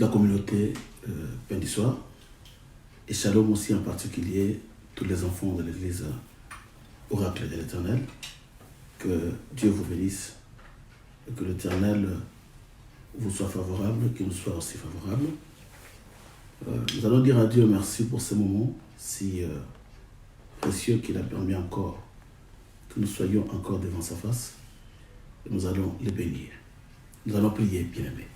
la communauté Pain du Soir, et shalom aussi en particulier tous les enfants de l'église Oracle de l'Éternel. Que Dieu vous bénisse et que l'Éternel vous soit favorable, qu'il nous soit aussi favorable. Nous allons dire à Dieu merci pour ce moment si précieux qu'il a permis encore que nous soyons encore devant sa face. Et nous allons le bénir. Nous allons prier, bien-aimé.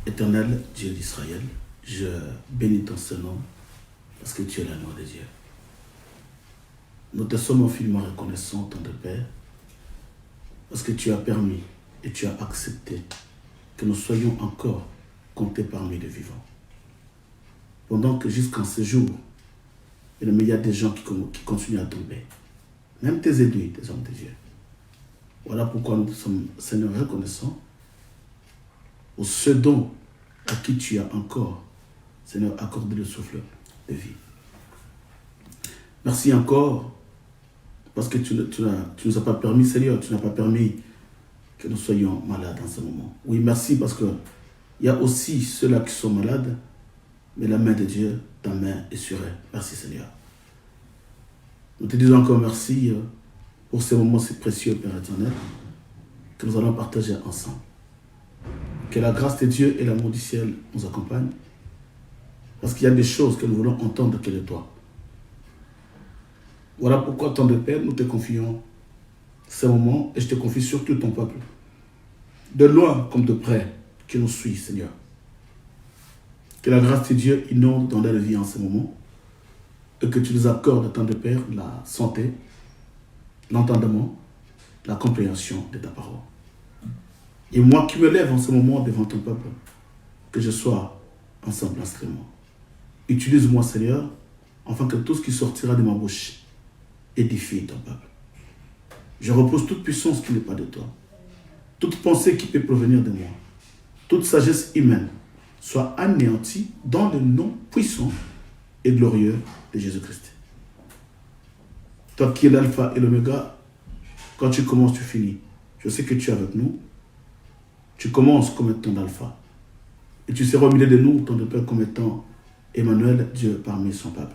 Éternel Dieu d'Israël, je bénis ton Saint-Nom parce que tu es la loi de Dieu. Nous te sommes infiniment reconnaissants, ton Père, parce que tu as permis et tu as accepté que nous soyons encore comptés parmi les vivants. Pendant que jusqu'en ce jour, il y a des gens qui continuent à tomber. Même tes ennemis, tes hommes de Dieu. Voilà pourquoi nous sommes, Seigneur, reconnaissants pour ce don à qui tu as encore, Seigneur, accordé le souffle de vie. Merci encore parce que tu ne nous as pas permis, Seigneur, tu n'as pas permis que nous soyons malades en ce moment. Oui, merci parce qu'il y a aussi ceux-là qui sont malades, mais la main de Dieu, ta main est sur eux. Merci, Seigneur. Nous te disons encore merci pour ces moments si précieux, Père éternel, que nous allons partager ensemble. Que la grâce de Dieu et l'amour du ciel nous accompagnent, parce qu'il y a des choses que nous voulons entendre que de toi. Voilà pourquoi, ton Père, nous te confions ces moments, et je te confie surtout ton peuple, de loin comme de près, qui nous suit, Seigneur. Que la grâce de Dieu inonde dans leur vie en ce moment, et que tu nous accordes, ton Père, la santé, l'entendement, la compréhension de ta parole. Et moi qui me lève en ce moment devant ton peuple, que je sois en simple instrument. Utilise-moi, Seigneur, afin que tout ce qui sortira de ma bouche édifie ton peuple. Je repose toute puissance qui n'est pas de toi. Toute pensée qui peut provenir de moi. Toute sagesse humaine soit anéantie dans le nom puissant et glorieux de Jésus-Christ. Toi qui es l'alpha et l'oméga, quand tu commences, tu finis. Je sais que tu es avec nous. Tu commences comme étant l'alpha. Et tu seras au milieu de nous, ton Père, comme étant Emmanuel, Dieu parmi son peuple.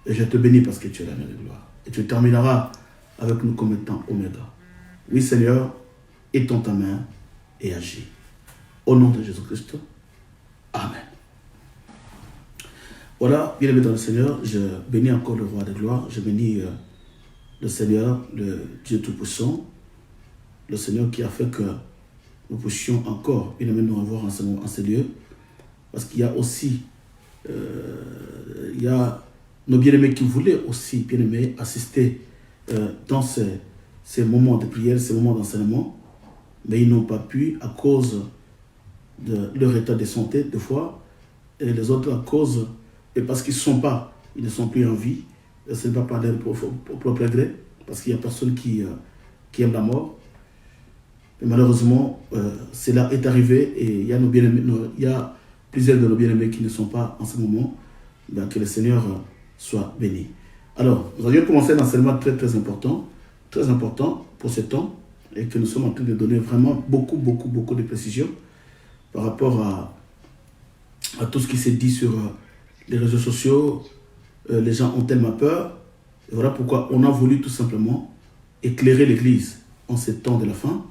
Et je te bénis parce que tu es la mère de gloire. Et tu termineras avec nous comme étant Oméga. Oui, Seigneur, étends ta main et agis. Au nom de Jésus-Christ. Amen. Voilà, bien aimé dans le Seigneur, je bénis encore le roi de gloire. Je bénis le Seigneur, le Dieu Tout-Puissant, le Seigneur qui a fait que nous puissions encore, bien aimé, nous revoir en ce lieu. Parce qu'il y a aussi, il y a nos bien-aimés qui voulaient aussi, bien-aimés, assister dans ces moments de prière, ces moments d'enseignement, mais ils n'ont pas pu à cause de leur état de santé, des fois, et les autres à cause, et parce qu'ils ne sont plus en vie, ce n'est pas par leur propre gré, parce qu'il n'y a personne qui aime la mort. Et malheureusement, cela est arrivé et il y a il y a plusieurs de nos bien-aimés qui ne sont pas en ce moment. Ben, que le Seigneur soit béni. Alors, nous avions commencé un enseignement très important pour ce temps et que nous sommes en train de donner vraiment beaucoup de précisions par rapport à tout ce qui s'est dit sur les réseaux sociaux. Les gens ont tellement peur. Et voilà pourquoi on a voulu tout simplement éclairer l'Église en ces temps de la fin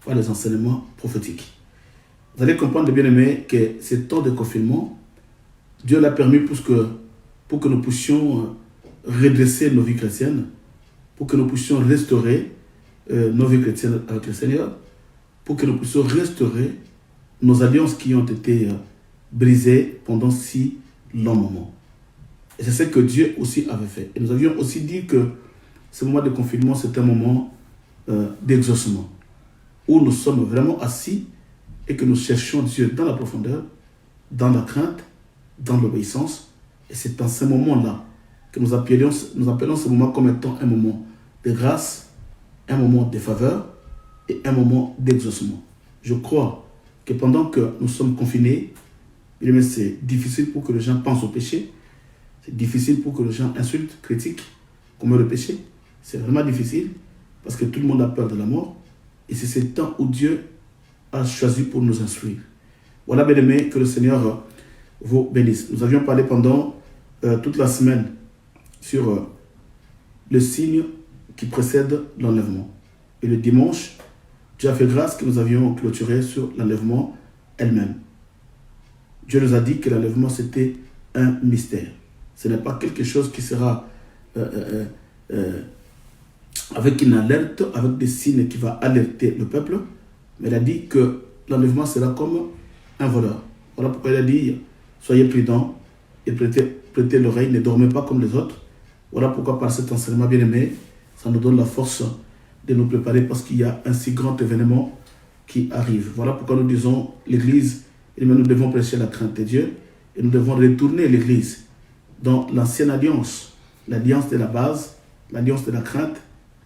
par les enseignements prophétiques. Vous allez comprendre, bien aimé, que ces temps de confinement, Dieu l'a permis pour que nous puissions redresser nos vies chrétiennes, pour que nous puissions restaurer nos vies chrétiennes avec le Seigneur, pour que nous puissions restaurer nos alliances qui ont été brisées pendant si longs moments. Et c'est ce que Dieu aussi avait fait. Et nous avions aussi dit que ce moment de confinement, c'est un moment d'exaucement, où nous sommes vraiment assis et que nous cherchons Dieu dans la profondeur, dans la crainte, dans l'obéissance. Et c'est dans ce moment-là que nous appelons ce moment comme étant un moment de grâce, un moment de faveur et un moment d'exaucement. Je crois que pendant que nous sommes confinés, c'est difficile pour que les gens pensent au péché. C'est difficile pour que les gens insultent, critiquent, commettent le péché. C'est vraiment difficile parce que tout le monde a peur de la mort. Et c'est ce temps où Dieu a choisi pour nous instruire. Voilà, bien aimé, que le Seigneur vous bénisse. Nous avions parlé pendant toute la semaine sur le signe qui précède l'enlèvement. Et le dimanche, Dieu a fait grâce que nous avions clôturé sur l'enlèvement elle-même. Dieu nous a dit que l'enlèvement, c'était un mystère. Ce n'est pas quelque chose qui sera avec une alerte, avec des signes qui va alerter le peuple, mais il a dit que l'enlèvement sera comme un voleur. Voilà pourquoi il a dit, soyez prudents et prêtez l'oreille, ne dormez pas comme les autres. Voilà pourquoi par cet enseignement bien-aimé, ça nous donne la force de nous préparer parce qu'il y a un si grand événement qui arrive. Voilà pourquoi nous disons l'Église, et nous devons prêcher la crainte de Dieu et nous devons retourner l'Église dans l'ancienne alliance, l'alliance de la base, l'alliance de la crainte,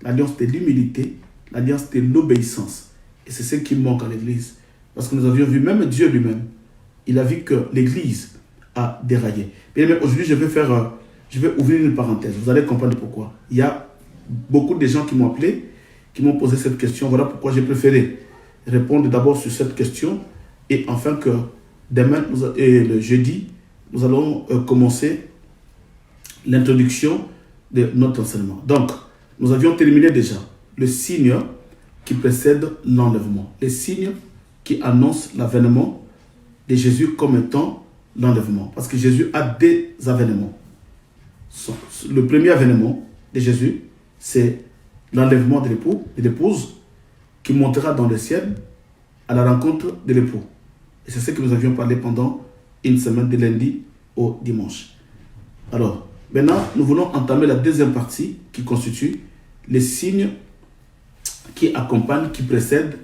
l'alliance de l'humilité, l'alliance de l'obéissance. Et c'est ce qui manque à l'Église. Parce que nous avions vu, même Dieu lui-même, il a vu que l'Église a déraillé. Bien, aujourd'hui, je vais ouvrir une parenthèse. Vous allez comprendre pourquoi. Il y a beaucoup de gens qui m'ont appelé, qui m'ont posé cette question. Voilà pourquoi j'ai préféré répondre d'abord sur cette question. Et enfin que demain et le jeudi, nous allons commencer l'introduction de notre enseignement. Donc, nous avions terminé déjà le signe qui précède l'enlèvement. Les signes qui annoncent l'avènement de Jésus comme étant l'enlèvement. Parce que Jésus a des avènements. Le premier avènement de Jésus, c'est l'enlèvement de l'époux et de l'épouse qui montera dans le ciel à la rencontre de l'époux. Et c'est ce que nous avions parlé pendant une semaine de lundi au dimanche. Alors, maintenant, nous voulons entamer la deuxième partie qui constitue les signes qui accompagnent, qui précèdent,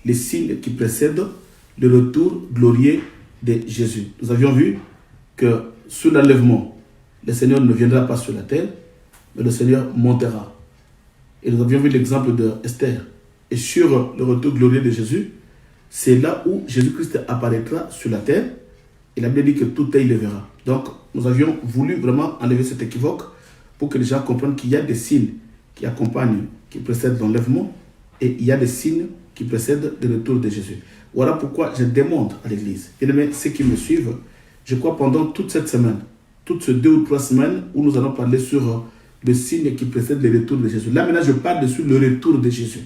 les signes qui précèdent le retour glorieux de Jésus. Nous avions vu que sous l'enlèvement, le Seigneur ne viendra pas sur la terre, mais le Seigneur montera. Et nous avions vu l'exemple d'Esther. Et sur le retour glorieux de Jésus, c'est là où Jésus-Christ apparaîtra sur la terre. Il a bien dit que tout œil le verra. Donc, nous avions voulu vraiment enlever cet équivoque pour que les gens comprennent qu'il y a des signes qui accompagnent, qui précèdent l'enlèvement, et il y a des signes qui précèdent le retour de Jésus. Voilà pourquoi je demande à l'Église, et ceux qui me suivent, je crois pendant toute cette semaine, toutes ces 2 ou 3 semaines où nous allons parler sur le signe qui précède le retour de Jésus. Là maintenant, je parle sur le retour de Jésus.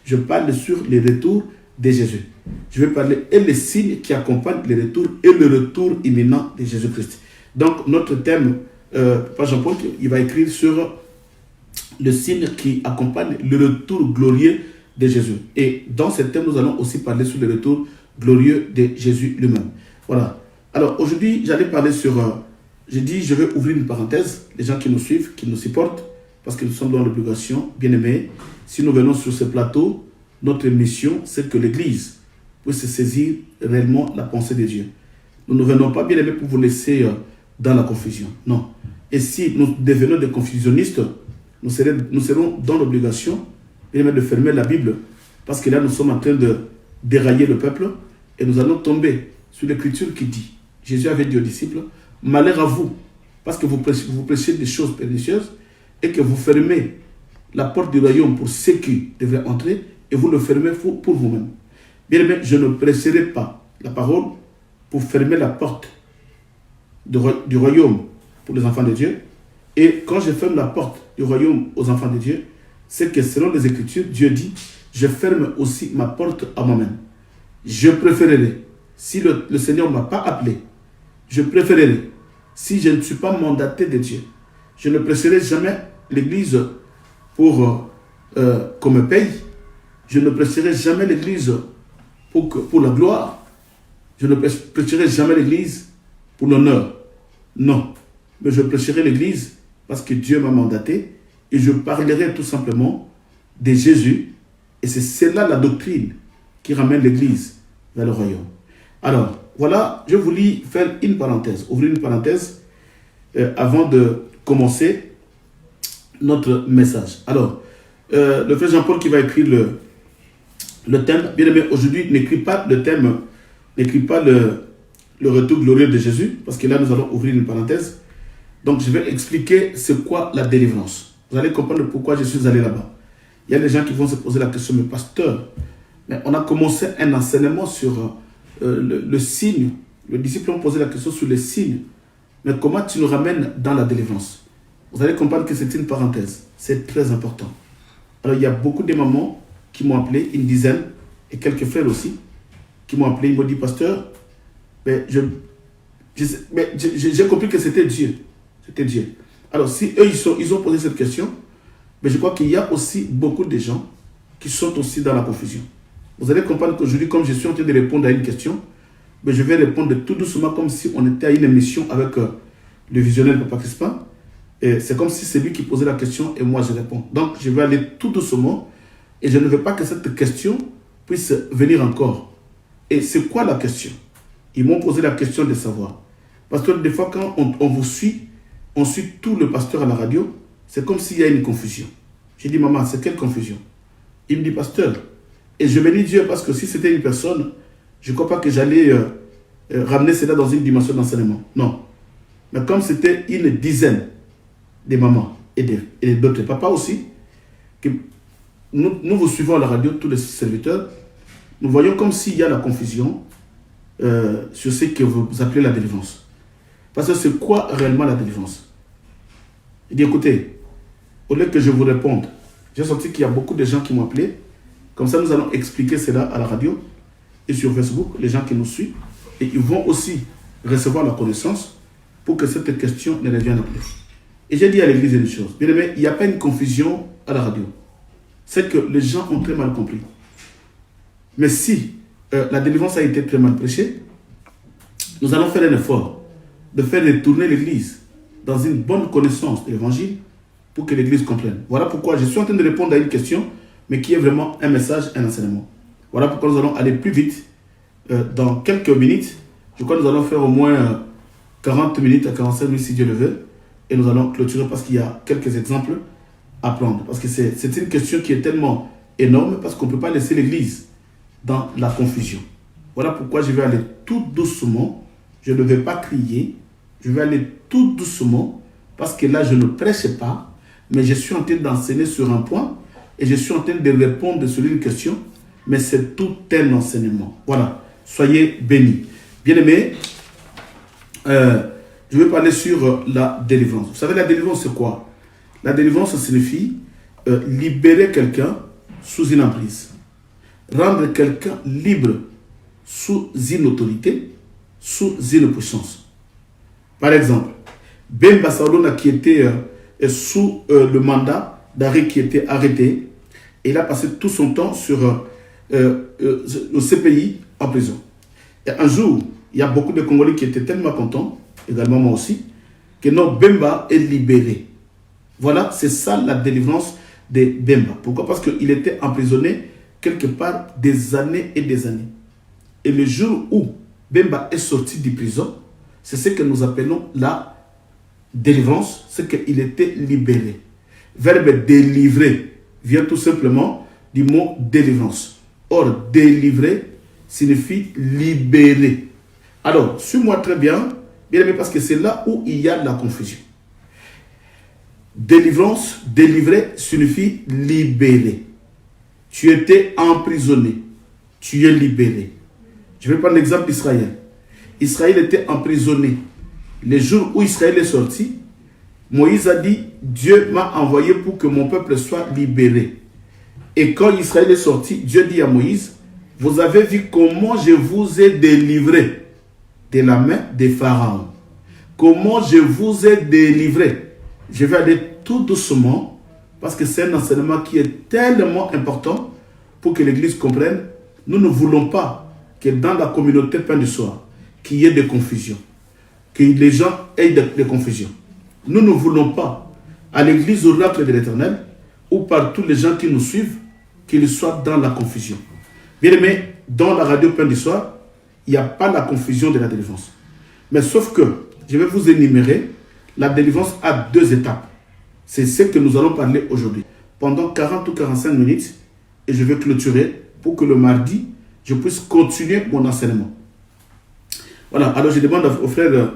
Je parle sur le retour de Jésus. Je vais parler et les signes qui accompagnent le retour et le retour imminent de Jésus-Christ. Donc, notre thème, Papa Jean-Paul, il va écrire sur le signe qui accompagne le retour glorieux de Jésus. Et dans ce thème, nous allons aussi parler sur le retour glorieux de Jésus lui-même. Voilà. Alors, aujourd'hui, j'allais parler sur... j'ai dit, je vais ouvrir une parenthèse. Les gens qui nous suivent, qui nous supportent, parce que nous sommes dans l'obligation, bien aimés. Si nous venons sur ce plateau, notre mission, c'est que l'Église puisse saisir réellement la pensée de Dieu. Nous ne venons pas, bien aimés, pour vous laisser dans la confusion. Non. Et si nous devenons des confusionnistes, nous serons dans l'obligation, bien aimés, de fermer la Bible, parce que là, nous sommes en train de dérailler le peuple, et nous allons tomber sur l'Écriture qui dit, Jésus avait dit aux disciples, malheur à vous, parce que vous prêchez des choses pernicieuses, et que vous fermez la porte du royaume pour ceux qui devraient entrer, et vous le fermez pour vous-même. Bien aimé, je ne prêcherai pas la parole pour fermer la porte du royaume pour les enfants de Dieu. Et quand je ferme la porte du royaume aux enfants de Dieu, c'est que selon les Écritures, Dieu dit, je ferme aussi ma porte à moi-même. Je préférerais, si le Seigneur ne m'a pas appelé, je préférerais, si je ne suis pas mandaté de Dieu, je ne prêcherai jamais l'Église pour qu'on me paye. Je ne prêcherai jamais l'Église pour la gloire. Je ne prêcherai jamais l'Église pour l'honneur. Non. Mais je prêcherai l'Église parce que Dieu m'a mandaté et je parlerai tout simplement de Jésus. Et c'est celle-là la doctrine qui ramène l'Église vers le royaume. Alors, voilà, je voulais faire une parenthèse, ouvrir une parenthèse avant de commencer notre message. Alors, le frère Jean-Paul qui va écrire le thème, bien aimé, aujourd'hui, n'écrit pas le thème, n'écrit pas le retour glorieux de Jésus, parce que là, nous allons ouvrir une parenthèse. Donc, je vais expliquer c'est quoi la délivrance. Vous allez comprendre pourquoi je suis allé là-bas. Il y a des gens qui vont se poser la question, mais pasteur, mais on a commencé un enseignement sur le signe. Le disciple a posé la question sur les signes. Mais comment tu nous ramènes dans la délivrance? Vous allez comprendre que c'est une parenthèse. C'est très important. Alors, il y a beaucoup de mamans qui m'ont appelé, une dizaine, et quelques frères aussi, qui m'ont appelé. Ils m'ont dit, pasteur, mais j'ai compris que c'était Dieu. C'était Dieu. Alors, si eux, ils ont posé cette question, mais je crois qu'il y a aussi beaucoup de gens qui sont aussi dans la confusion. Vous allez comprendre qu'aujourd'hui, comme je suis en train de répondre à une question, mais je vais répondre tout doucement comme si on était à une émission avec le visionnaire Papa Crispin. Et c'est comme si c'est lui qui posait la question et moi je réponds. Donc je vais aller tout doucement et je ne veux pas que cette question puisse venir encore. Et c'est quoi la question? Ils m'ont posé la question de savoir. Parce que des fois quand on vous suit, on suit tout le pasteur à la radio, c'est comme s'il y a une confusion. J'ai dit, maman, c'est quelle confusion? Il me dit, pasteur. Et je bénis Dieu parce que si c'était une personne, je ne crois pas que j'allais ramener cela dans une dimension d'enseignement. Non. Mais comme c'était une dizaine de mamans et d'autres papas aussi, que nous vous suivons à la radio, tous les serviteurs, nous voyons comme s'il y a la confusion sur ce que vous appelez la délivrance. Parce que c'est quoi réellement la délivrance? Il dit, écoutez, au lieu que je vous réponde, j'ai senti qu'il y a beaucoup de gens qui m'ont appelé. Comme ça, nous allons expliquer cela à la radio et sur Facebook, les gens qui nous suivent. Et ils vont aussi recevoir la connaissance pour que cette question ne revienne plus. Et j'ai dit à l'église une chose. Bien aimé, il n'y a pas une confusion à la radio. C'est que les gens ont très mal compris. Mais si la délivrance a été très mal prêchée, nous allons faire un effort de faire retourner l'église dans une bonne connaissance de l'évangile pour que l'église comprenne. Voilà pourquoi je suis en train de répondre à une question, mais qui est vraiment un message, un enseignement. Voilà pourquoi nous allons aller plus vite. Dans quelques minutes, je crois que nous allons faire au moins 40 minutes à 45 minutes si Dieu le veut. Et nous allons clôturer parce qu'il y a quelques exemples à prendre. Parce que c'est une question qui est tellement énorme parce qu'on ne peut pas laisser l'église dans la confusion. Voilà pourquoi je vais aller tout doucement. Je ne vais pas crier. Je vais aller tout doucement parce que là, je ne prêche pas, mais je suis en train d'enseigner sur un point et je suis en train de répondre sur une question, mais c'est tout un enseignement. Voilà. Soyez bénis. Bien-aimés, je vais parler sur la délivrance. Vous savez, la délivrance, c'est quoi? La délivrance signifie libérer quelqu'un sous une emprise. Rendre quelqu'un libre sous une autorité, sous une puissance. Par exemple, Bemba Saolona qui était sous le mandat d'arrêt qui était arrêté, et il a passé tout son temps sur le CPI en prison. Et un jour, il y a beaucoup de Congolais qui étaient tellement contents, également moi aussi, que non, Bemba est libéré. Voilà, c'est ça la délivrance de Bemba. Pourquoi? Parce qu'il était emprisonné quelque part des années et des années. Et le jour où Bemba est sorti de prison, c'est ce que nous appelons la délivrance, c'est qu'il était libéré. Verbe délivrer vient tout simplement du mot délivrance. Or, délivrer signifie libérer. Alors, suis-moi très bien, bien aimé, parce que c'est là où il y a la confusion. Délivrance, délivrer signifie libérer. Tu étais emprisonné, tu es libéré. Je vais prendre l'exemple d'Israël. Israël était emprisonné. Le jour où Israël est sorti, Moïse a dit, Dieu m'a envoyé pour que mon peuple soit libéré. Et quand Israël est sorti, Dieu dit à Moïse, vous avez vu comment je vous ai délivré de la main des pharaons. Comment je vous ai délivré. Je vais aller tout doucement parce que c'est un enseignement qui est tellement important pour que l'Église comprenne. Nous ne voulons pas que dans la communauté Pain du Soir, qu'il y ait des confusions, que les gens aient des confusions. Nous ne voulons pas à l'Église oracle de l'Éternel ou par tous les gens qui nous suivent qu'ils soient dans la confusion. Bien aimé, dans la radio Pain du Soir, il n'y a pas la confusion de la délivrance. Mais sauf que, je vais vous énumérer, la délivrance a deux étapes. C'est ce que nous allons parler aujourd'hui. Pendant 40 ou 45 minutes, et je vais clôturer pour que le mardi, je puisse continuer mon enseignement. Voilà, alors je demande au frère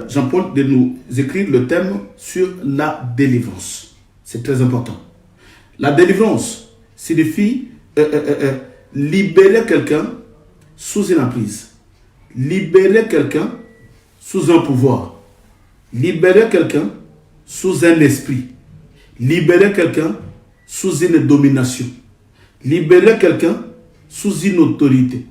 Jean-Paul de nous écrire le thème sur la délivrance. C'est très important. La délivrance signifie libérer quelqu'un sous une emprise. Libérer quelqu'un sous un pouvoir. Libérer quelqu'un sous un esprit. Libérer quelqu'un sous une domination. Libérer quelqu'un sous une autorité.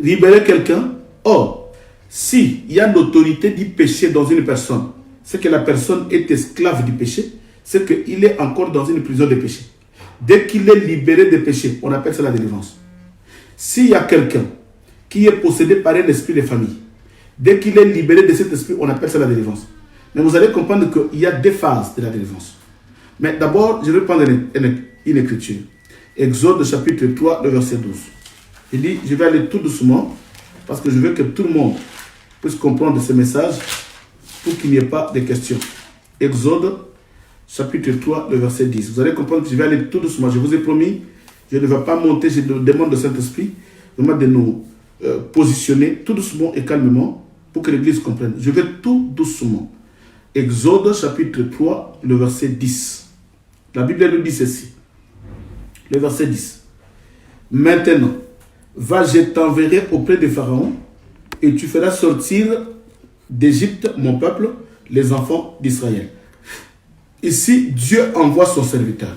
Libérer quelqu'un. Or, s'il y a l'autorité du péché dans une personne, c'est que la personne est esclave du péché, c'est qu'il est encore dans une prison de péché. Dès qu'il est libéré des péchés, on appelle ça la délivrance. S'il y a quelqu'un qui est possédé par un esprit de famille, dès qu'il est libéré de cet esprit, on appelle ça la délivrance. Mais vous allez comprendre qu'il y a des phases de la délivrance. Mais d'abord, je vais prendre une écriture. Exode chapitre 3, le verset 12. Il dit, je vais aller tout doucement, parce que je veux que tout le monde puisse comprendre ce message, pour qu'il n'y ait pas de questions. Exode chapitre 3, le verset 10. Vous allez comprendre que je vais aller tout doucement. Je vous ai promis, je ne vais pas monter, je demande au Saint-Esprit vraiment de nous positionner tout doucement et calmement pour que l'Église comprenne. Je vais tout doucement. Exode chapitre 3, le verset 10. La Bible nous dit ceci. Le verset 10. Maintenant, va, je t'enverrai auprès de Pharaon et tu feras sortir d'Égypte mon peuple, les enfants d'Israël. Ici, Dieu envoie son serviteur.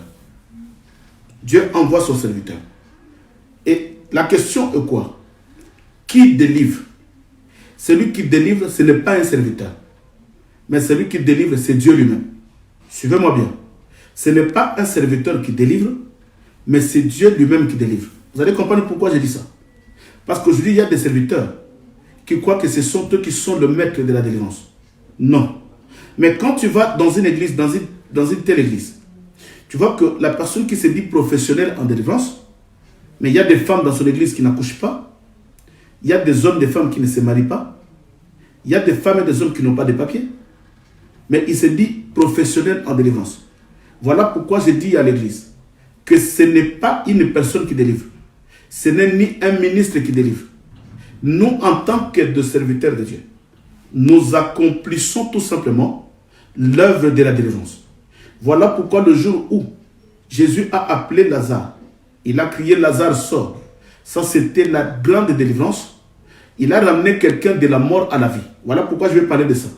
Dieu envoie son serviteur. Et la question est quoi? Qui délivre? Celui qui délivre, ce n'est pas un serviteur. Mais celui qui délivre, c'est Dieu lui-même. Suivez-moi bien. Ce n'est pas un serviteur qui délivre, mais c'est Dieu lui-même qui délivre. Vous allez comprendre pourquoi je dis ça. Parce qu'aujourd'hui, il y a des serviteurs qui croient que ce sont eux qui sont le maître de la délivrance. Non. Mais quand tu vas dans une église, dans une telle église, tu vois que la personne qui se dit professionnelle en délivrance, mais il y a des femmes dans son église qui n'accouchent pas, il y a des hommes et des femmes qui ne se marient pas, il y a des femmes et des hommes qui n'ont pas de papiers, mais il se dit professionnel en délivrance. Voilà pourquoi je dis à l'église que ce n'est pas une personne qui délivre. Ce n'est ni un ministre qui délivre. Nous, en tant que serviteurs de Dieu, nous accomplissons tout simplement l'œuvre de la délivrance. Voilà pourquoi le jour où Jésus a appelé Lazare, il a crié Lazare sort. Ça, c'était la grande délivrance. Il a ramené quelqu'un de la mort à la vie. Voilà pourquoi je vais parler de ça.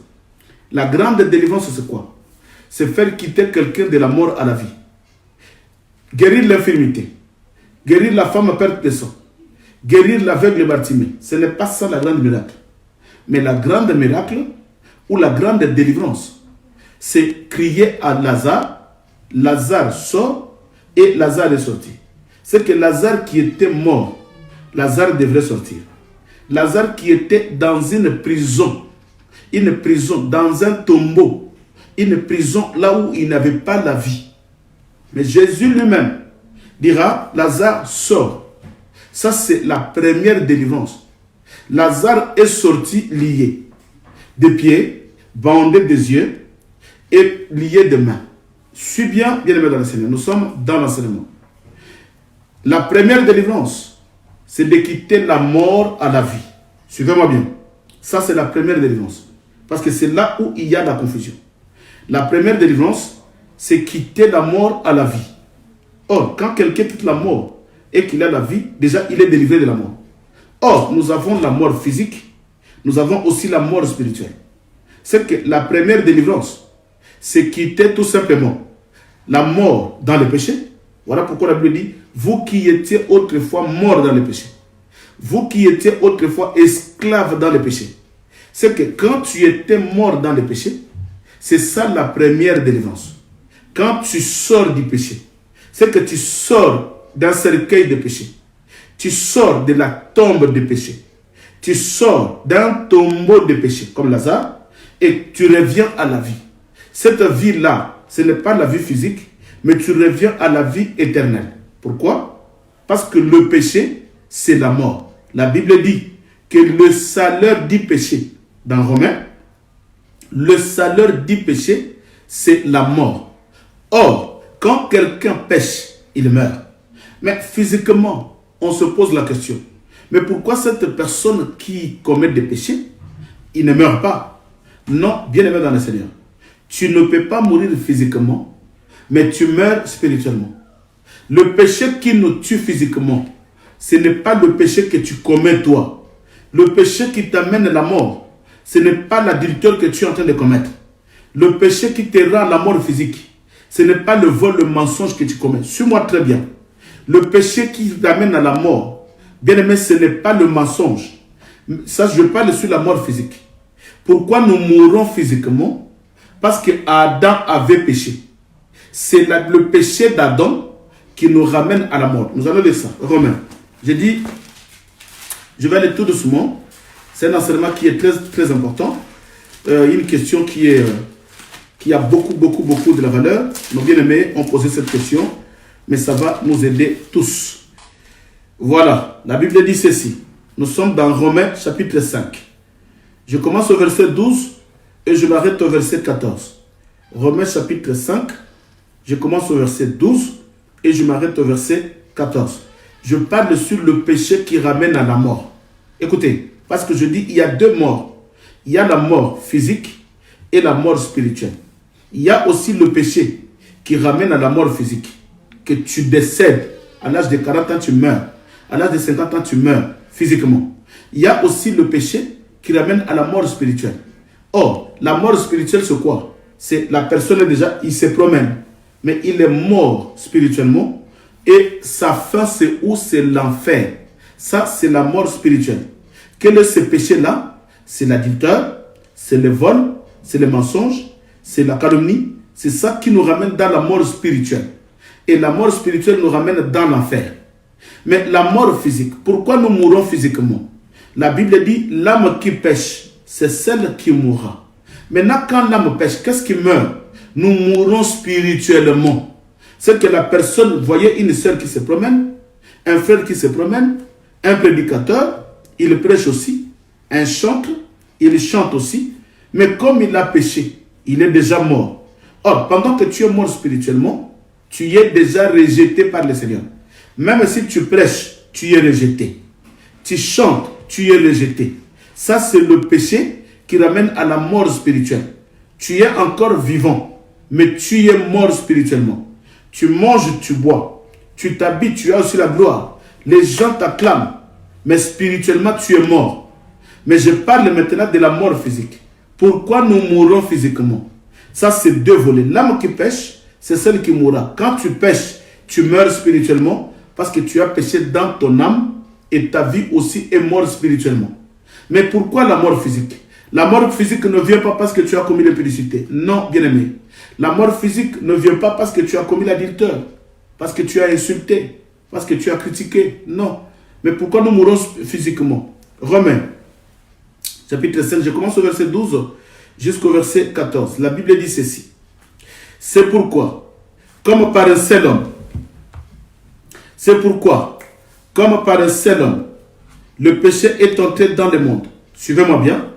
La grande délivrance, c'est quoi? C'est faire quitter quelqu'un de la mort à la vie. Guérir l'infirmité. Guérir la femme à perte de sang. Guérir l'aveugle Bartimée. Ce n'est pas ça la grande miracle. Mais la grande miracle ou la grande délivrance, c'est crier à Lazare. Lazare sort et Lazare est sorti. C'est que Lazare qui était mort, Lazare devrait sortir. Lazare qui était dans une prison, dans un tombeau, une prison là où il n'avait pas la vie. Mais Jésus lui-même dira, Lazare sort. Ça, c'est la première délivrance. Lazare est sorti lié des pieds, bandé des yeux et lié des mains. Suis bien aimé dans le Seigneur. Nous sommes dans l'enseignement. La première délivrance, c'est de quitter la mort à la vie. Suivez-moi bien. Ça, c'est la première délivrance. Parce que c'est là où il y a la confusion. La première délivrance, c'est quitter la mort à la vie. Or, quand quelqu'un quitte la mort et qu'il a la vie, déjà, il est délivré de la mort. Or, nous avons la mort physique, nous avons aussi la mort spirituelle. C'est que la première délivrance, c'est quitter tout simplement la mort dans le péché. Voilà pourquoi la Bible dit, vous qui étiez autrefois morts dans le péché, vous qui étiez autrefois esclaves dans le péché. C'est que quand tu étais mort dans le péché, c'est ça la première délivrance. Quand tu sors du péché, c'est que tu sors d'un cercueil de péché. Tu sors de la tombe de péché. Tu sors d'un tombeau de péché, comme Lazare, et tu reviens à la vie. Cette vie-là, ce n'est pas la vie physique, mais tu reviens à la vie éternelle. Pourquoi? Parce que le péché, c'est la mort. La Bible dit que le salaire du péché, dans Romains, le salaire du péché, c'est la mort. Or, quand quelqu'un pêche, il meurt. Mais physiquement, on se pose la question. Mais pourquoi cette personne qui commet des péchés, il ne meurt pas? Non, bien aimé dans le Seigneur. Tu ne peux pas mourir physiquement, mais tu meurs spirituellement. Le péché qui nous tue physiquement, ce n'est pas le péché que tu commets toi. Le péché qui t'amène à la mort, ce n'est pas l'adultère que tu es en train de commettre. Le péché qui te rend à la mort physique, ce n'est pas le vol, le mensonge que tu commets. Suis-moi très bien. Le péché qui t'amène à la mort, bien aimé, ce n'est pas le mensonge. Ça, je parle sur la mort physique. Pourquoi nous mourons physiquement? Parce que Adam avait péché. C'est le péché d'Adam qui nous ramène à la mort. Nous allons lire ça. Romains. J'ai dit, je vais aller tout doucement. C'est un enseignement qui est très, très important. Une question qui a beaucoup de la valeur. Nos bien-aimés ont posé cette question, mais ça va nous aider tous. Voilà, la Bible dit ceci. Nous sommes dans Romains chapitre 5. Je commence au verset 12 et je m'arrête au verset 14. Romains chapitre 5, je commence au verset 12 et je m'arrête au verset 14. Je parle sur le péché qui ramène à la mort. Écoutez, parce que je dis, il y a deux morts. Il y a la mort physique et la mort spirituelle. Il y a aussi le péché qui ramène à la mort physique. Que tu décèdes, à l'âge de 40 ans, tu meurs. À l'âge de 50 ans, tu meurs physiquement. Il y a aussi le péché qui ramène à la mort spirituelle. Or, la mort spirituelle, c'est quoi? C'est la personne déjà, il se promène, mais il est mort spirituellement et sa fin, c'est où? C'est l'enfer. Ça, c'est la mort spirituelle. Quel est ce péché-là? C'est l'adultère, c'est le vol, c'est le mensonge, c'est la calomnie. C'est ça qui nous ramène dans la mort spirituelle. Et la mort spirituelle nous ramène dans l'enfer. Mais la mort physique, pourquoi nous mourons physiquement? La Bible dit, l'âme qui pêche, c'est celle qui mourra. Maintenant, quand l'âme pêche, qu'est-ce qui meurt? Nous mourons spirituellement. C'est que la personne voyait une sœur qui se promène, un frère qui se promène, un prédicateur, il prêche aussi, un chantre, il chante aussi, mais comme il a péché, il est déjà mort. Or, pendant que tu es mort spirituellement, tu es déjà rejeté par le Seigneur. Même si tu prêches, tu es rejeté. Tu chantes, tu es rejeté. Ça, c'est le péché qui ramène à la mort spirituelle. Tu es encore vivant, mais tu es mort spirituellement. Tu manges, tu bois. Tu t'habilles, tu as aussi la gloire. Les gens t'acclament, mais spirituellement, tu es mort. Mais je parle maintenant de la mort physique. Pourquoi nous mourons physiquement? Ça, c'est deux volets. L'âme qui pêche, c'est celle qui mourra. Quand tu pêches, tu meurs spirituellement parce que tu as péché dans ton âme et ta vie aussi est morte spirituellement. Mais pourquoi la mort physique? La mort physique ne vient pas parce que tu as commis l'impudicité. Non, bien-aimé. La mort physique ne vient pas parce que tu as commis l'adultère, parce que tu as insulté, parce que tu as critiqué. Non. Mais pourquoi nous mourons physiquement? Romains, chapitre 5, je commence au verset 12 jusqu'au verset 14. La Bible dit ceci. C'est pourquoi, comme par un seul homme, le péché est entré dans le monde. Suivez-moi bien.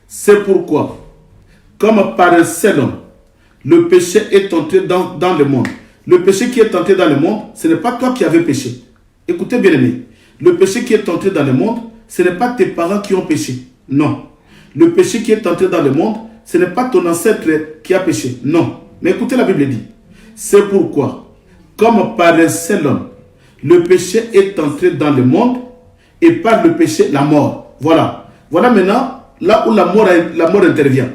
C'est pourquoi, comme par un seul homme, le péché est entré dans le monde. Le péché qui est entré dans le monde, ce n'est pas toi qui avais péché. Écoutez bien aimé. Le péché qui est entré dans le monde, ce n'est pas tes parents qui ont péché. Non. Le péché qui est entré dans le monde, ce n'est pas ton ancêtre qui a péché. Non. Mais écoutez, la Bible dit. C'est pourquoi, comme par un seul homme, le péché est entré dans le monde et par le péché, la mort. Voilà. Voilà maintenant là où la mort intervient.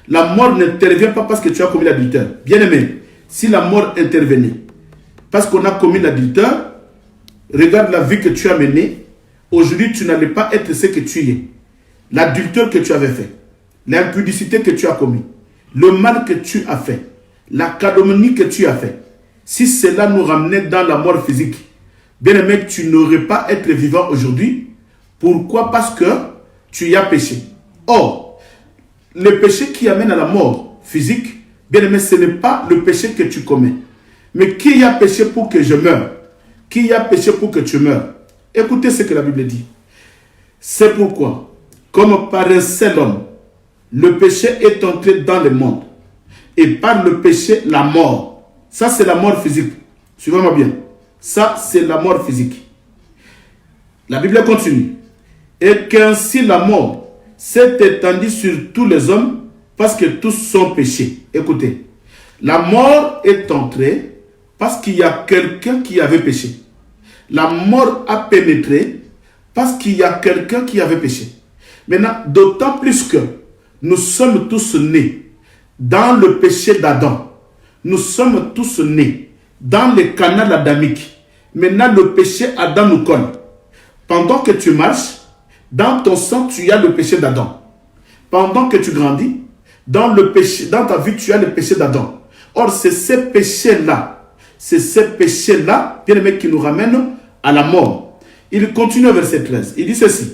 La mort n'intervient pas parce que tu as commis l'adultère. Bien aimé, si la mort intervenait parce qu'on a commis l'adultère, regarde la vie que tu as menée. Aujourd'hui, tu n'allais pas être ce que tu es. L'adultère que tu avais fait, l'impudicité que tu as commis, le mal que tu as fait, la calomnie que tu as fait, si cela nous ramenait dans la mort physique, bien aimé, tu n'aurais pas été vivant aujourd'hui. Pourquoi? Parce que tu y as péché. Or, le péché qui amène à la mort physique, bien aimé, ce n'est pas le péché que tu commets. Mais qui a péché pour que je meure? Qui a péché pour que tu meurs? Écoutez ce que la Bible dit. C'est pourquoi, comme par un seul homme, le péché est entré dans le monde. Et par le péché, la mort. Ça, c'est la mort physique. Suivez-moi bien. Ça, c'est la mort physique. La Bible continue. Et qu'ainsi la mort s'est étendue sur tous les hommes parce que tous sont péchés. Écoutez. La mort est entrée parce qu'il y a quelqu'un qui avait péché. La mort a pénétré parce qu'il y a quelqu'un qui avait péché. Maintenant, d'autant plus que nous sommes tous nés dans le péché d'Adam. Nous sommes tous nés dans le canal adamique. Maintenant, le péché Adam nous colle. Pendant que tu marches, dans ton sang, tu as le péché d'Adam. Pendant que tu grandis, dans ta vie, tu as le péché d'Adam. Or, c'est ces péchés-là, bien aimés, qui nous ramènent à la mort. Il continue au verset 13. Il dit ceci.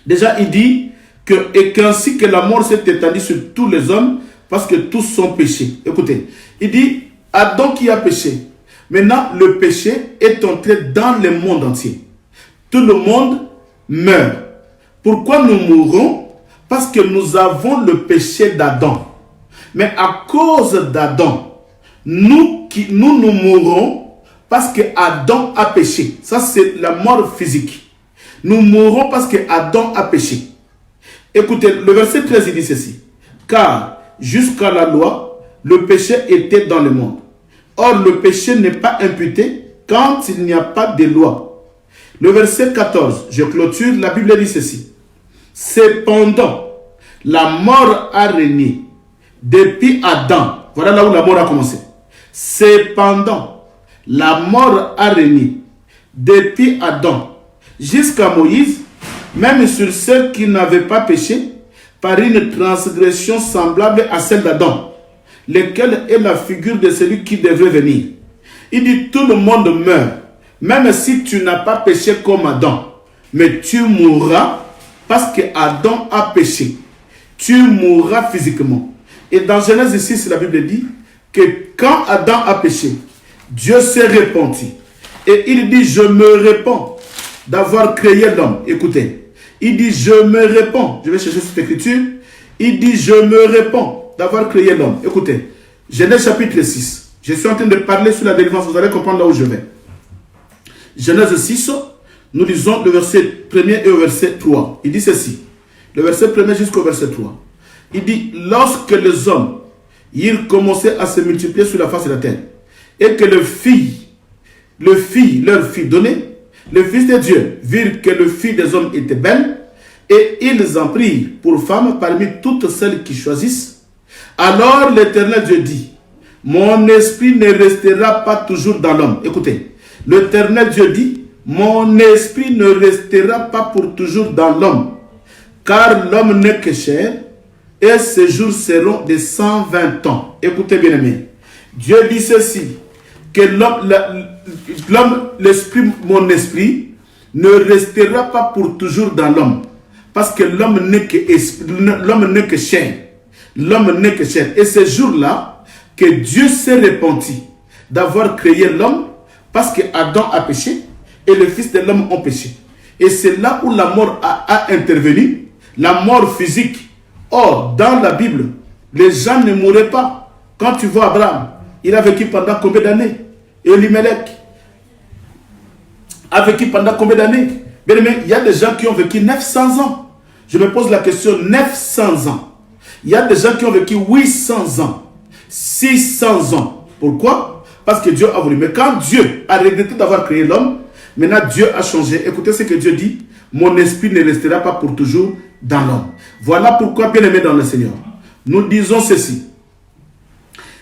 Déjà, il dit qu'ainsi que la mort s'est étendue sur tous les hommes, parce que tous sont péchés. Écoutez, il dit, Adam qui a péché. Maintenant, le péché est entré dans le monde entier. Tout le monde meurt. Pourquoi nous mourons? Parce que nous avons le péché d'Adam. Mais à cause d'Adam, nous mourrons parce que Adam a péché. Ça, c'est la mort physique. Nous mourons parce que Adam a péché. Écoutez, le verset 13, il dit ceci. Car jusqu'à la loi, le péché était dans le monde. Or, le péché n'est pas imputé quand il n'y a pas de loi. Le verset 14, je clôture, la Bible dit ceci. Cependant, la mort a régné depuis Adam. Voilà là où la mort a commencé. Cependant, la mort a régné depuis Adam jusqu'à Moïse, même sur ceux qui n'avaient pas péché, par une transgression semblable à celle d'Adam, lequel est la figure de celui qui devrait venir. Il dit, tout le monde meurt, même si tu n'as pas péché comme Adam, mais tu mourras parce que Adam a péché. Tu mourras physiquement. Et dans Genèse 6, la Bible dit que quand Adam a péché, Dieu s'est repenti. Et il dit, je me répands d'avoir créé l'homme. Écoutez, il dit, je me répands. Je vais chercher cette écriture. Il dit, je me répands d'avoir créé l'homme. Écoutez, Genèse chapitre 6. Je suis en train de parler sur la délivrance. Vous allez comprendre là où je vais. Genèse 6, nous lisons le verset 1er et au verset 3. Il dit ceci. Le verset 1er jusqu'au verset 3. Il dit, lorsque les hommes ils commençaient à se multiplier sur la face de la terre, et que leur fille donnée, le Fils de Dieu, virent que le fille des hommes était belle, et ils en prirent pour femme parmi toutes celles qui choisissent. Alors l'Éternel Dieu dit, mon esprit ne restera pas toujours dans l'homme. Écoutez, l'Éternel Dieu dit, mon esprit ne restera pas pour toujours dans l'homme, car l'homme n'est que chair, et ses jours seront de 120 ans. Écoutez bien aimé, Dieu dit ceci, que l'homme, l'esprit, mon esprit, ne restera pas pour toujours dans l'homme. Parce que l'homme n'est que chair. L'homme n'est que chair. Et ce jour-là, que Dieu s'est repenti d'avoir créé l'homme, parce que Adam a péché, et le Fils de l'homme ont péché. Et c'est là où la mort a intervenu, la mort physique. Or, dans la Bible, les gens ne mouraient pas. Quand tu vois Abraham, il a vécu pendant combien d'années? Elimelech a vécu pendant combien d'années? Bien aimé, il y a des gens qui ont vécu 900 ans. Je me pose la question, 900 ans. Il y a des gens qui ont vécu 800 ans, 600 ans. Pourquoi? Parce que Dieu a voulu. Mais quand Dieu a regretté d'avoir créé l'homme, maintenant Dieu a changé. Écoutez ce que Dieu dit. Mon esprit ne restera pas pour toujours dans l'homme. Voilà pourquoi, bien aimé dans le Seigneur, nous disons ceci.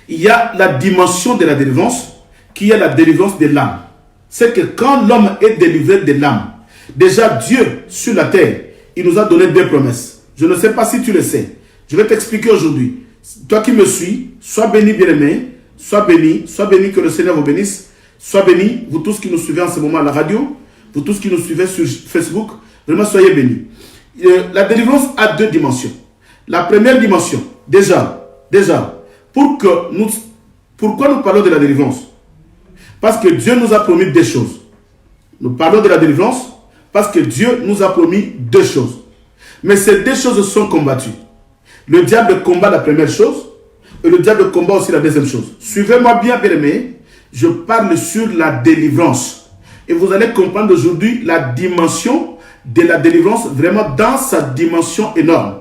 Il y a la dimension de la délivrance, qui est la délivrance de l'âme. C'est que quand l'homme est délivré de l'âme, déjà Dieu sur la terre, il nous a donné des promesses. Je ne sais pas si tu le sais. Je vais t'expliquer aujourd'hui. Toi qui me suis, sois béni, bien-aimé, sois béni, que le Seigneur vous bénisse, sois béni, vous tous qui nous suivez en ce moment à la radio, vous tous qui nous suivez sur Facebook, vraiment soyez bénis. La délivrance a deux dimensions. La première dimension, déjà, pourquoi nous parlons de la délivrance? Parce que Dieu nous a promis deux choses. Nous parlons de la délivrance parce que Dieu nous a promis deux choses. Mais ces deux choses sont combattues. Le diable combat la première chose et le diable combat aussi la deuxième chose. Suivez-moi bien, bien-aimés. Je parle sur la délivrance. Et vous allez comprendre aujourd'hui la dimension de la délivrance, vraiment dans sa dimension énorme.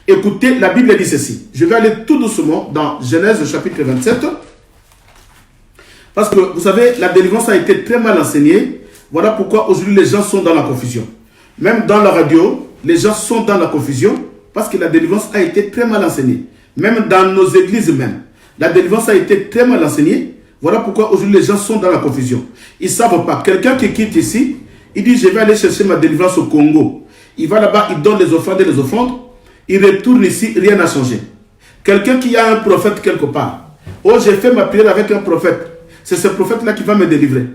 Écoutez, la Bible dit ceci. Je vais aller tout doucement dans Genèse chapitre 27. Parce que, vous savez, la délivrance a été très mal enseignée Voilà pourquoi aujourd'hui les gens sont dans la confusion. Même dans la radio, les gens sont dans la confusion parce que la délivrance a été très mal enseignée. Même dans nos églises même, la délivrance a été très mal enseignée. Voilà pourquoi aujourd'hui les gens sont dans la confusion. Ils ne savent pas. Quelqu'un qui quitte ici, il dit je vais aller chercher ma délivrance au Congo. Il va là-bas, il donne les offrandes et les offrandes. Il retourne ici, rien n'a changé. Quelqu'un qui a un prophète quelque part. Oh, j'ai fait ma prière avec un prophète. C'est ce prophète-là qui va me délivrer.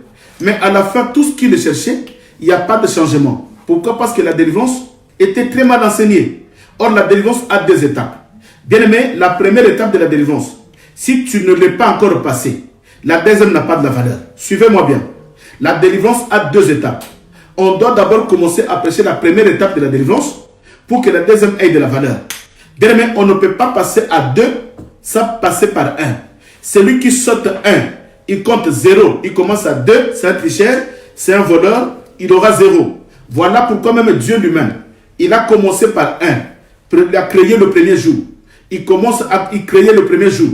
Mais à la fin, tout ce qu'il cherchait, il n'y a pas de changement. Pourquoi? Parce que la délivrance était très mal enseignée. Or, la délivrance a deux étapes. Bien aimé, la première étape de la délivrance, si tu ne l'es pas encore passée, la deuxième n'a pas de la valeur. Suivez-moi bien. La délivrance a deux étapes. On doit d'abord commencer à prêcher la première étape de la délivrance pour que la deuxième ait de la valeur. Bien aimé, on ne peut pas passer à deux sans passer par un. Celui qui saute un, il compte 0, il commence à 2, c'est un tricheur, c'est un voleur, il aura 0. Voilà pourquoi même Dieu lui-même, il a commencé par 1. Il a créé le premier jour. Il commence à créer le premier jour.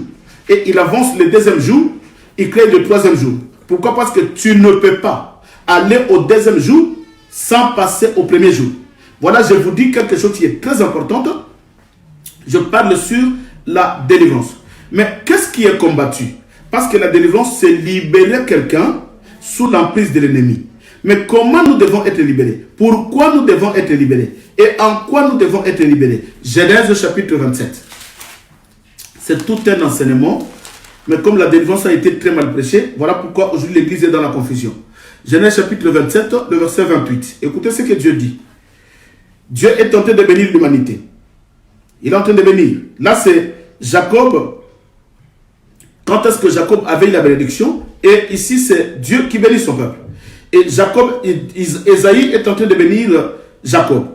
Et il avance le deuxième jour, il crée le troisième jour. Pourquoi? Parce que tu ne peux pas aller au deuxième jour sans passer au premier jour. Voilà, je vous dis quelque chose qui est très important. Je parle sur la délivrance. Mais qu'est-ce qui est combattu? Parce que la délivrance, c'est libérer quelqu'un sous l'emprise de l'ennemi. Mais comment nous devons être libérés? Pourquoi nous devons être libérés? Et en quoi nous devons être libérés? Genèse chapitre 27. C'est tout un enseignement. Mais comme la délivrance a été très mal prêchée, voilà pourquoi aujourd'hui l'église est dans la confusion. Genèse chapitre 27, le verset 28. Écoutez ce que Dieu dit. Dieu est en train de bénir l'humanité. Il est en train de bénir. Là, c'est Jacob. Quand est-ce que Jacob avait la bénédiction? Et ici, c'est Dieu qui bénit son peuple. Et Jacob, Esaïe est en train de bénir Jacob.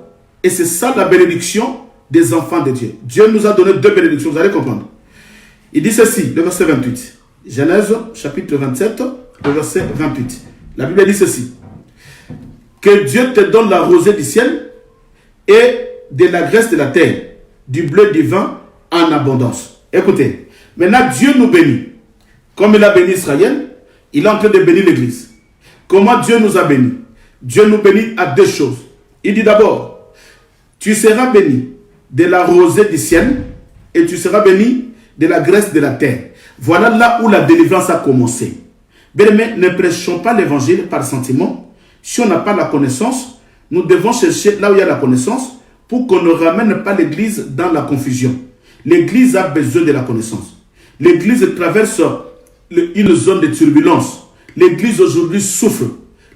Et c'est ça la bénédiction des enfants de Dieu. Dieu nous a donné deux bénédictions, vous allez comprendre. Il dit ceci, le verset 28. Genèse, chapitre 27, le verset 28. La Bible dit ceci. Que Dieu te donne la rosée du ciel et de la graisse de la terre, du bleu du vin en abondance. Écoutez, maintenant Dieu nous bénit. Comme il a béni Israël, il est en train de bénir l'église. Comment Dieu nous a bénis? Dieu nous bénit à deux choses. Il dit d'abord, tu seras béni de la rosée du ciel et tu seras béni de la graisse de la terre. Voilà là où la délivrance a commencé. Bien aimé, ne prêchons pas l'évangile par sentiment. Si on n'a pas la connaissance, nous devons chercher là où il y a la connaissance pour qu'on ne ramène pas l'église dans la confusion. L'église a besoin de la connaissance. L'église traverse une zone de turbulence. L'église aujourd'hui souffre.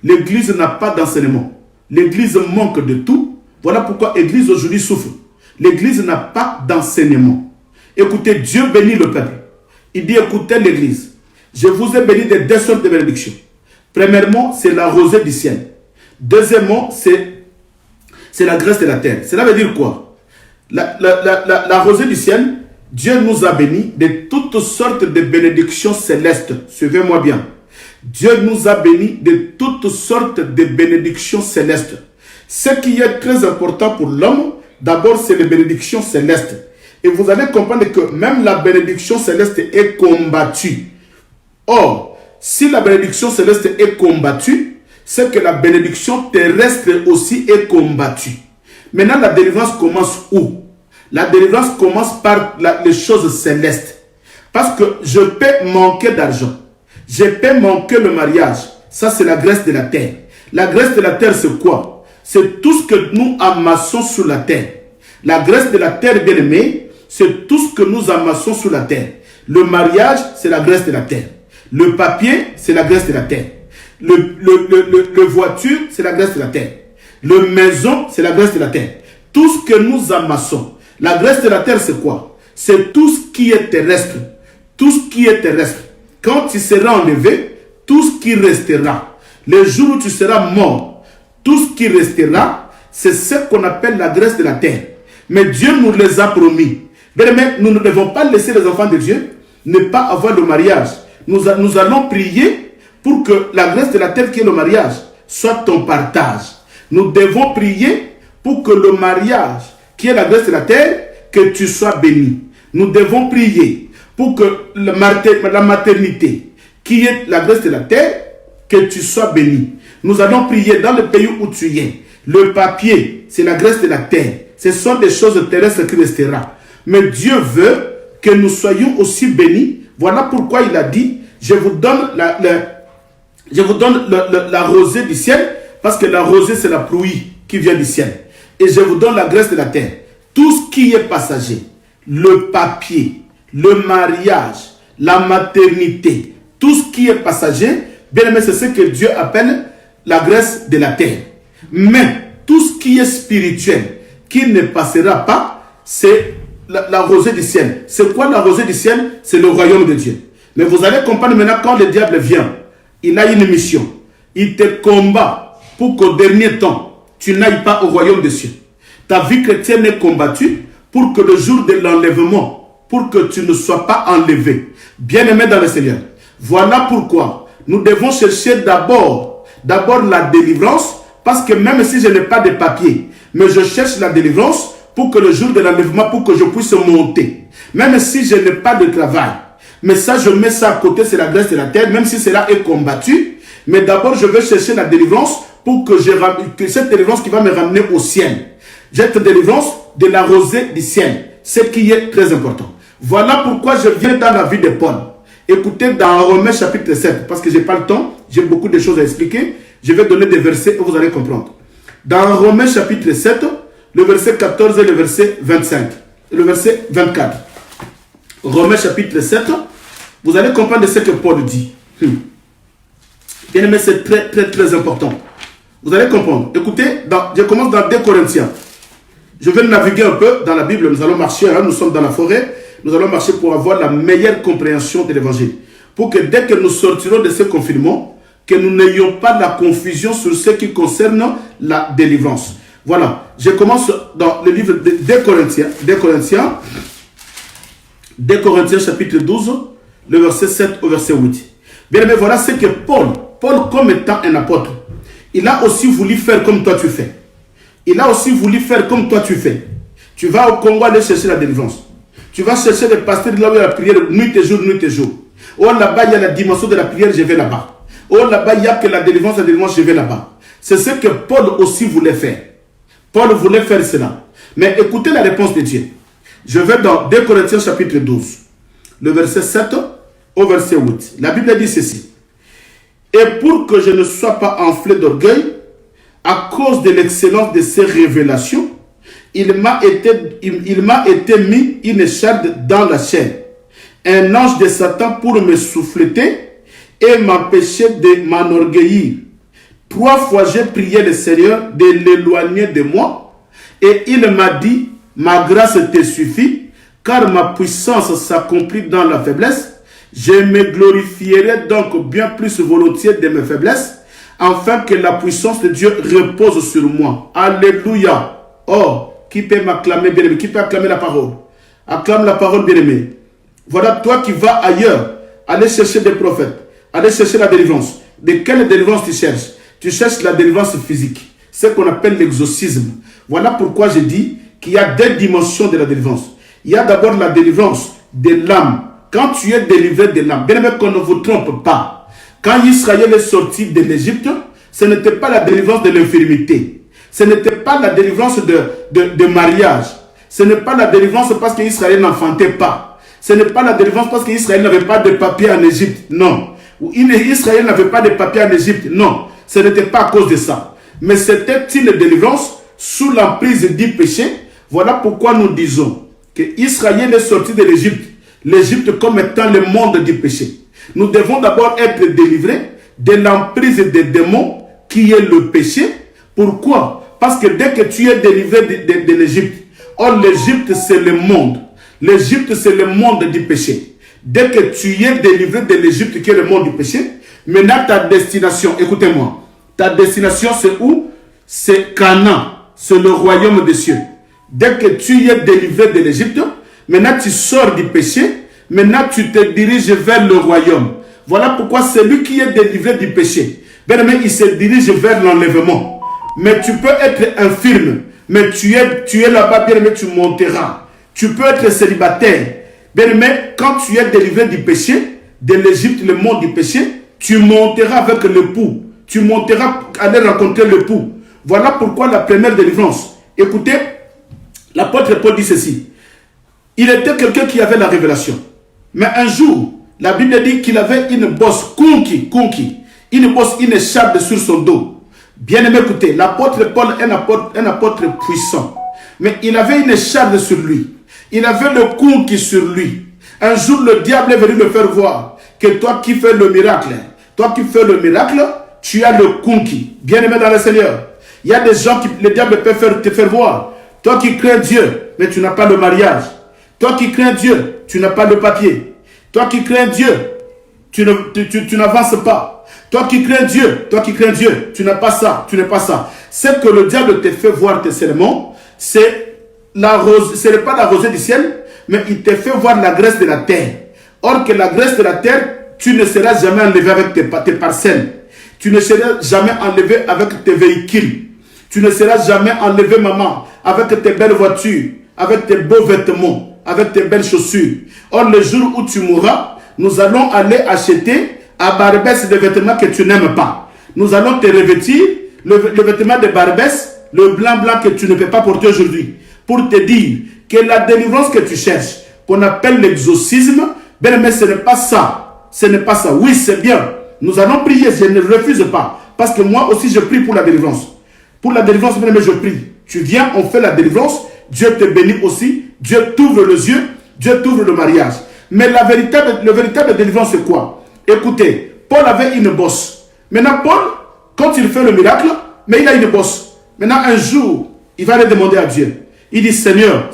L'église n'a pas d'enseignement. L'église manque de tout. Voilà pourquoi l'église aujourd'hui souffre. L'église n'a pas d'enseignement. Écoutez, Dieu bénit le peuple. Il dit, écoutez l'église. Je vous ai béni de deux sortes de bénédictions. Premièrement, c'est la rosée du ciel. Deuxièmement, c'est la graisse de la terre. Cela veut dire quoi? La rosée du ciel, Dieu nous a bénis de toutes sortes de bénédictions célestes. Suivez-moi bien. Dieu nous a bénis de toutes sortes de bénédictions célestes. Ce qui est très important pour l'homme, d'abord, c'est les bénédictions célestes. Et vous allez comprendre que même la bénédiction céleste est combattue. Or, si la bénédiction céleste est combattue, c'est que la bénédiction terrestre aussi est combattue. Maintenant, la délivrance commence où? La délivrance commence par les choses célestes. Parce que je peux manquer d'argent. Je peux manquer le mariage. Ça, c'est la graisse de la terre. La graisse de la terre, c'est quoi? C'est tout ce que nous amassons sur la terre. La graisse de la terre, bien aimée, c'est tout ce que nous amassons sur la terre. Le mariage, c'est la graisse de la terre. Le papier, c'est la graisse de la terre. Le voiture, c'est la graisse de la terre. Le maison, c'est la graisse de la terre. Tout ce que nous amassons. La graisse de la terre, c'est quoi? C'est tout ce qui est terrestre. Tout ce qui est terrestre. Quand tu seras enlevé, tout ce qui restera. Le jour où tu seras mort, tout ce qui restera, c'est ce qu'on appelle la graisse de la terre. Mais Dieu nous les a promis. Mais nous ne devons pas laisser les enfants de Dieu ne pas avoir le mariage. Nous allons prier pour que la graisse de la terre qui est le mariage soit ton partage. Nous devons prier pour que le mariage qui est la graisse de la terre, que tu sois béni. Nous devons prier pour que la maternité qui est la graisse de la terre, que tu sois béni. Nous allons prier dans le pays où tu es. Le papier, c'est la graisse de la terre. Ce sont des choses terrestres qui resteront. Mais Dieu veut que nous soyons aussi bénis. Voilà pourquoi il a dit, je vous donne la rosée du ciel, parce que la rosée, c'est la pluie qui vient du ciel. Et je vous donne la graisse de la terre. Tout ce qui est passager, le papier, le mariage, la maternité, tout ce qui est passager, bien aimé, c'est ce que Dieu appelle la graisse de la terre. Mais tout ce qui est spirituel, qui ne passera pas, c'est la rosée du ciel. C'est quoi la rosée du ciel? C'est le royaume de Dieu. Mais vous allez comprendre maintenant, quand le diable vient, il a une mission. Il te combat pour qu'au dernier temps, tu n'ailles pas au royaume des cieux. Ta vie chrétienne est combattue pour que le jour de l'enlèvement, pour que tu ne sois pas enlevé. Bien-aimé dans le Seigneur. Voilà pourquoi nous devons chercher d'abord la délivrance, parce que même si je n'ai pas de papier, mais je cherche la délivrance pour que le jour de l'enlèvement, pour que je puisse monter. Même si je n'ai pas de travail. Mais ça, je mets ça à côté, c'est la graisse de la terre, même si cela est combattu. Mais d'abord, je veux chercher la délivrance pour que cette délivrance qui va me ramener au ciel. Cette délivrance de la rosée du ciel. Ce qui est très important. Voilà pourquoi je viens dans la vie de Paul. Écoutez dans Romains chapitre 7, parce que je n'ai pas le temps, j'ai beaucoup de choses à expliquer. Je vais donner des versets et vous allez comprendre. Dans Romains chapitre 7, le verset 14 et le verset 25. Et le verset 24. Romains chapitre 7, vous allez comprendre ce que Paul dit. Bien aimé, c'est très important. Vous allez comprendre. Écoutez, je commence dans 2 Corinthiens. Je vais naviguer un peu dans la Bible. Nous allons marcher, hein, nous sommes dans la forêt. Nous allons marcher pour avoir la meilleure compréhension de l'évangile. Pour que dès que nous sortirons de ce confinement, que nous n'ayons pas de la confusion sur ce qui concerne la délivrance. Voilà. Je commence dans le livre de 2 Corinthiens. 2 Corinthiens chapitre 12, le verset 7 au verset 8. Bien aimé, voilà ce que Paul, comme étant un apôtre, il a aussi voulu faire comme toi tu fais. Il a aussi voulu faire comme toi tu fais. Tu vas au Congo aller chercher la délivrance. Tu vas chercher les pasteurs là où il y a la prière nuit et jour, nuit et jour. Oh là-bas, il y a la dimension de la prière, je vais là-bas. Oh là-bas, il n'y a que la délivrance, je vais là-bas. C'est ce que Paul aussi voulait faire. Paul voulait faire cela. Mais écoutez la réponse de Dieu. Je vais dans 2 Corinthiens chapitre 12, le verset 7 au verset 8. La Bible dit ceci. Et pour que je ne sois pas enflé d'orgueil, à cause de l'excellence de ces révélations, il m'a été mis une écharde dans la chair, un ange de Satan pour me souffleter et m'empêcher de m'enorgueillir. 3 fois j'ai prié le Seigneur de l'éloigner de moi, et il m'a dit, ma grâce te suffit, car ma puissance s'accomplit dans la faiblesse. Je me glorifierai donc bien plus volontiers de mes faiblesses, afin que la puissance de Dieu repose sur moi. Alléluia. Oh, qui peut m'acclamer, bien-aimé? Qui peut acclamer la parole? Acclame la parole, bien-aimé. Voilà, toi qui vas ailleurs, aller chercher des prophètes, aller chercher la délivrance. De quelle délivrance tu cherches? Tu cherches la délivrance physique, ce qu'on appelle l'exorcisme. Voilà pourquoi je dis qu'il y a 2 dimensions de la délivrance. Il y a d'abord la délivrance de l'âme. Quand tu es délivré de l'âme, bien aimé, qu'on ne vous trompe pas. Quand Israël est sorti de l'Égypte, ce n'était pas la délivrance de l'infirmité. Ce n'était pas la délivrance de mariage. Ce n'est pas la délivrance parce qu'Israël n'enfantait pas. Ce n'est pas la délivrance parce qu'Israël n'avait pas de papier en Égypte. Non. Ou Israël n'avait pas de papier en Égypte. Non. Ce n'était pas à cause de ça. Mais c'était une délivrance sous l'emprise du péché. Voilà pourquoi nous disons que Israël est sorti de l'Égypte. L'Égypte comme étant le monde du péché. Nous devons d'abord être délivrés de l'emprise des démons qui est le péché. Pourquoi? Parce que dès que tu es délivré de l'Égypte, or l'Égypte c'est le monde. L'Égypte c'est le monde du péché. Dès que tu es délivré de l'Égypte qui est le monde du péché, maintenant ta destination, écoutez-moi, ta destination c'est où? C'est Canaan, c'est le royaume des cieux. Dès que tu es délivré de l'Égypte, maintenant tu sors du péché. Maintenant, tu te diriges vers le royaume. Voilà pourquoi celui qui est délivré du péché, bien aimé, il se dirige vers l'enlèvement. Mais tu peux être infirme, mais tu es là-bas, bien aimé, tu monteras. Tu peux être célibataire. Bien aimé, quand tu es délivré du péché, de l'Égypte, le monde du péché, tu monteras avec l'époux. tu monteras aller rencontrer l'époux. Voilà pourquoi la première délivrance. Écoutez, l'apôtre Paul dit ceci. Il était quelqu'un qui avait la révélation. Mais un jour, la Bible dit qu'il avait une bosse, une bosse, une écharpe sur son dos. Bien aimé, écoutez, l'apôtre Paul est un apôtre puissant. Mais il avait une écharpe sur lui. Il avait le conquis sur lui. Un jour, le diable est venu le faire voir que toi qui fais le miracle, tu as le conquis. Bien aimé dans le Seigneur. Il y a des gens qui le diable peut te faire voir. Toi qui crains Dieu, mais tu n'as pas le mariage. Toi qui crains Dieu, tu n'as pas le papier. Toi qui crains Dieu, tu n'avances pas. Toi qui crains Dieu, tu n'as pas ça, tu n'as pas ça. C'est que le diable te fait voir tes serments, ce n'est pas la rosée du ciel, mais il te fait voir la graisse de la terre. Or que la graisse de la terre, tu ne seras jamais enlevé avec tes parcelles. Tu ne seras jamais enlevé avec tes véhicules. Tu ne seras jamais enlevé, maman, avec tes belles voitures, avec tes beaux vêtements, avec tes belles chaussures. Or, le jour où tu mourras, nous allons aller acheter à Barbès des vêtements que tu n'aimes pas. Nous allons te revêtir le vêtement de Barbès, le blanc que tu ne peux pas porter aujourd'hui, pour te dire que la délivrance que tu cherches, qu'on appelle l'exorcisme, ben mais ce n'est pas ça. Ce n'est pas ça. Oui, c'est bien. Nous allons prier, je ne refuse pas. Parce que moi aussi, je prie pour la délivrance. Pour la délivrance, bien mais je prie. Tu viens, on fait la délivrance, Dieu te bénit aussi, Dieu t'ouvre les yeux, Dieu t'ouvre le mariage. Mais le véritable délivrance, c'est quoi? Écoutez, Paul avait une bosse. Maintenant, Paul, quand il fait le miracle, mais il a une bosse. Maintenant, un jour, il va aller demander à Dieu. Il dit, Seigneur,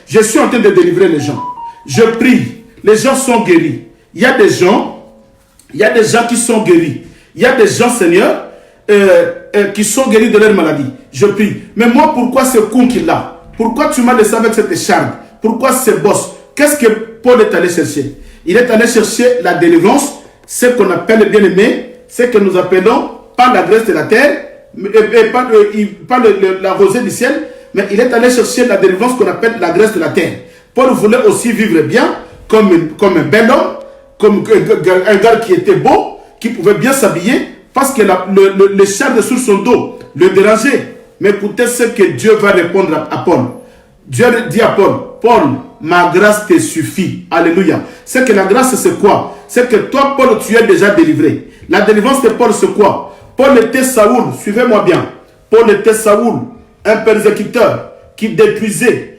je suis en train de délivrer les gens. Je prie, les gens sont guéris. Il y a des gens qui sont guéris. Il y a des gens, Seigneur, qui sont guéris de leur maladie. Je prie. Mais moi, pourquoi ce con qu'il a? Pourquoi tu m'as laissé avec cette écharpe? Pourquoi ces bosses? Qu'est-ce que Paul est allé chercher? Il est allé chercher la délivrance, ce qu'on appelle bien aimé, ce que nous appelons pas la graisse de la terre, pas la rosée du ciel, mais il est allé chercher la délivrance qu'on appelle la graisse de la terre. Paul voulait aussi vivre bien, comme un bel homme, comme un gars qui était beau, qui pouvait bien s'habiller, parce que le charme sur son dos le dérangeait. Mais écoutez ce que Dieu va répondre à Paul. Dieu dit à Paul, Paul, ma grâce te suffit. Alléluia. C'est que la grâce, c'est quoi? C'est que toi, Paul, tu es déjà délivré. La délivrance de Paul, c'est quoi? Paul était Saoul, suivez-moi bien. Paul était Saoul, un persécuteur qui détruisait,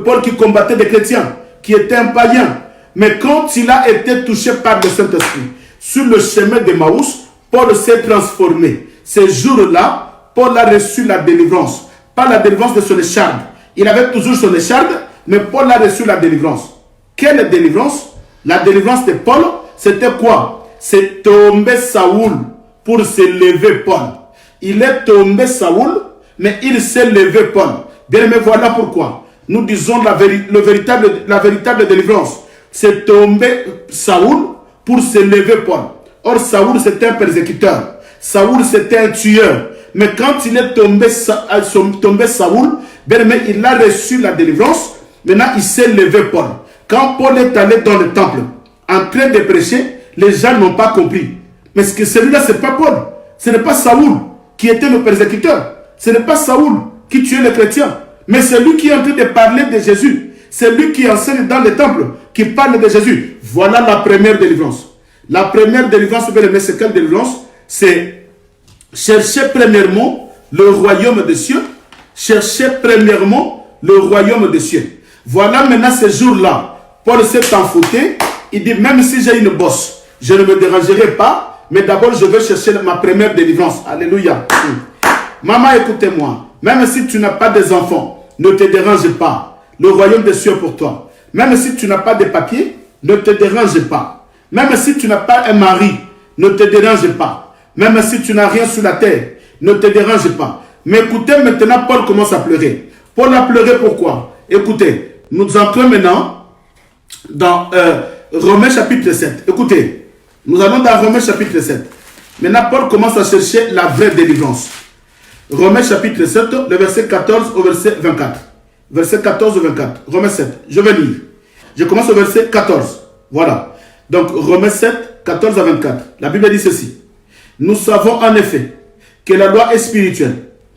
Paul qui combattait des chrétiens, qui était un païen. Mais quand il a été touché par le Saint-Esprit, sur le chemin de Maús, Paul s'est transformé. Ce jour-là, Paul a reçu la délivrance. Pas la délivrance de son écharpe. Il avait toujours son écharpe, mais Paul a reçu la délivrance. Quelle délivrance? La délivrance de Paul, c'était quoi? C'est tomber Saoul pour se lever Paul. Il est tombé Saoul, mais il s'est levé Paul. Bien aimé, voilà pourquoi. Nous disons la véritable délivrance. C'est tomber Saoul pour se lever Paul. Or, Saoul, c'était un persécuteur. Saoul, c'était un tueur. Mais quand il est tombé Saoul, bien aimé, il a reçu la délivrance. Maintenant, il s'est levé Paul. Quand Paul est allé dans le temple, en train de prêcher, les gens n'ont pas compris. Mais ce que celui-là, ce n'est pas Paul. Ce n'est pas Saoul qui était le persécuteur. Ce n'est pas Saoul qui tuait les chrétiens. Mais c'est lui qui est en train de parler de Jésus. C'est lui qui enseigne dans le temple, qui parle de Jésus. Voilà la première délivrance. La première délivrance, c'est quelle délivrance? C'est chercher premièrement le royaume des cieux. Chercher premièrement le royaume des cieux. Voilà maintenant ce jour-là. Paul s'est enfouté. Il dit, même si j'ai une bosse, je ne me dérangerai pas. Mais d'abord, je vais chercher ma première délivrance. Alléluia. Maman, écoutez-moi. Même si tu n'as pas des enfants, ne te dérange pas. Le royaume des cieux pour toi. Même si tu n'as pas de papiers, ne te dérange pas. Même si tu n'as pas un mari, ne te dérange pas. Même si tu n'as rien sur la terre, ne te dérange pas. Mais écoutez, maintenant, Paul commence à pleurer. Paul a pleuré pourquoi? Écoutez, nous entrons maintenant dans Romains chapitre 7. Écoutez, nous allons dans Romains chapitre 7. Maintenant, Paul commence à chercher la vraie délivrance. Romains chapitre 7, le verset 14 au verset 24. Verset 14 au 24. Romains 7. Je vais lire. Je commence au verset 14. Voilà. Donc, Romains 7, 14 à 24. La Bible dit ceci. Nous savons en effet que la loi est spirituelle.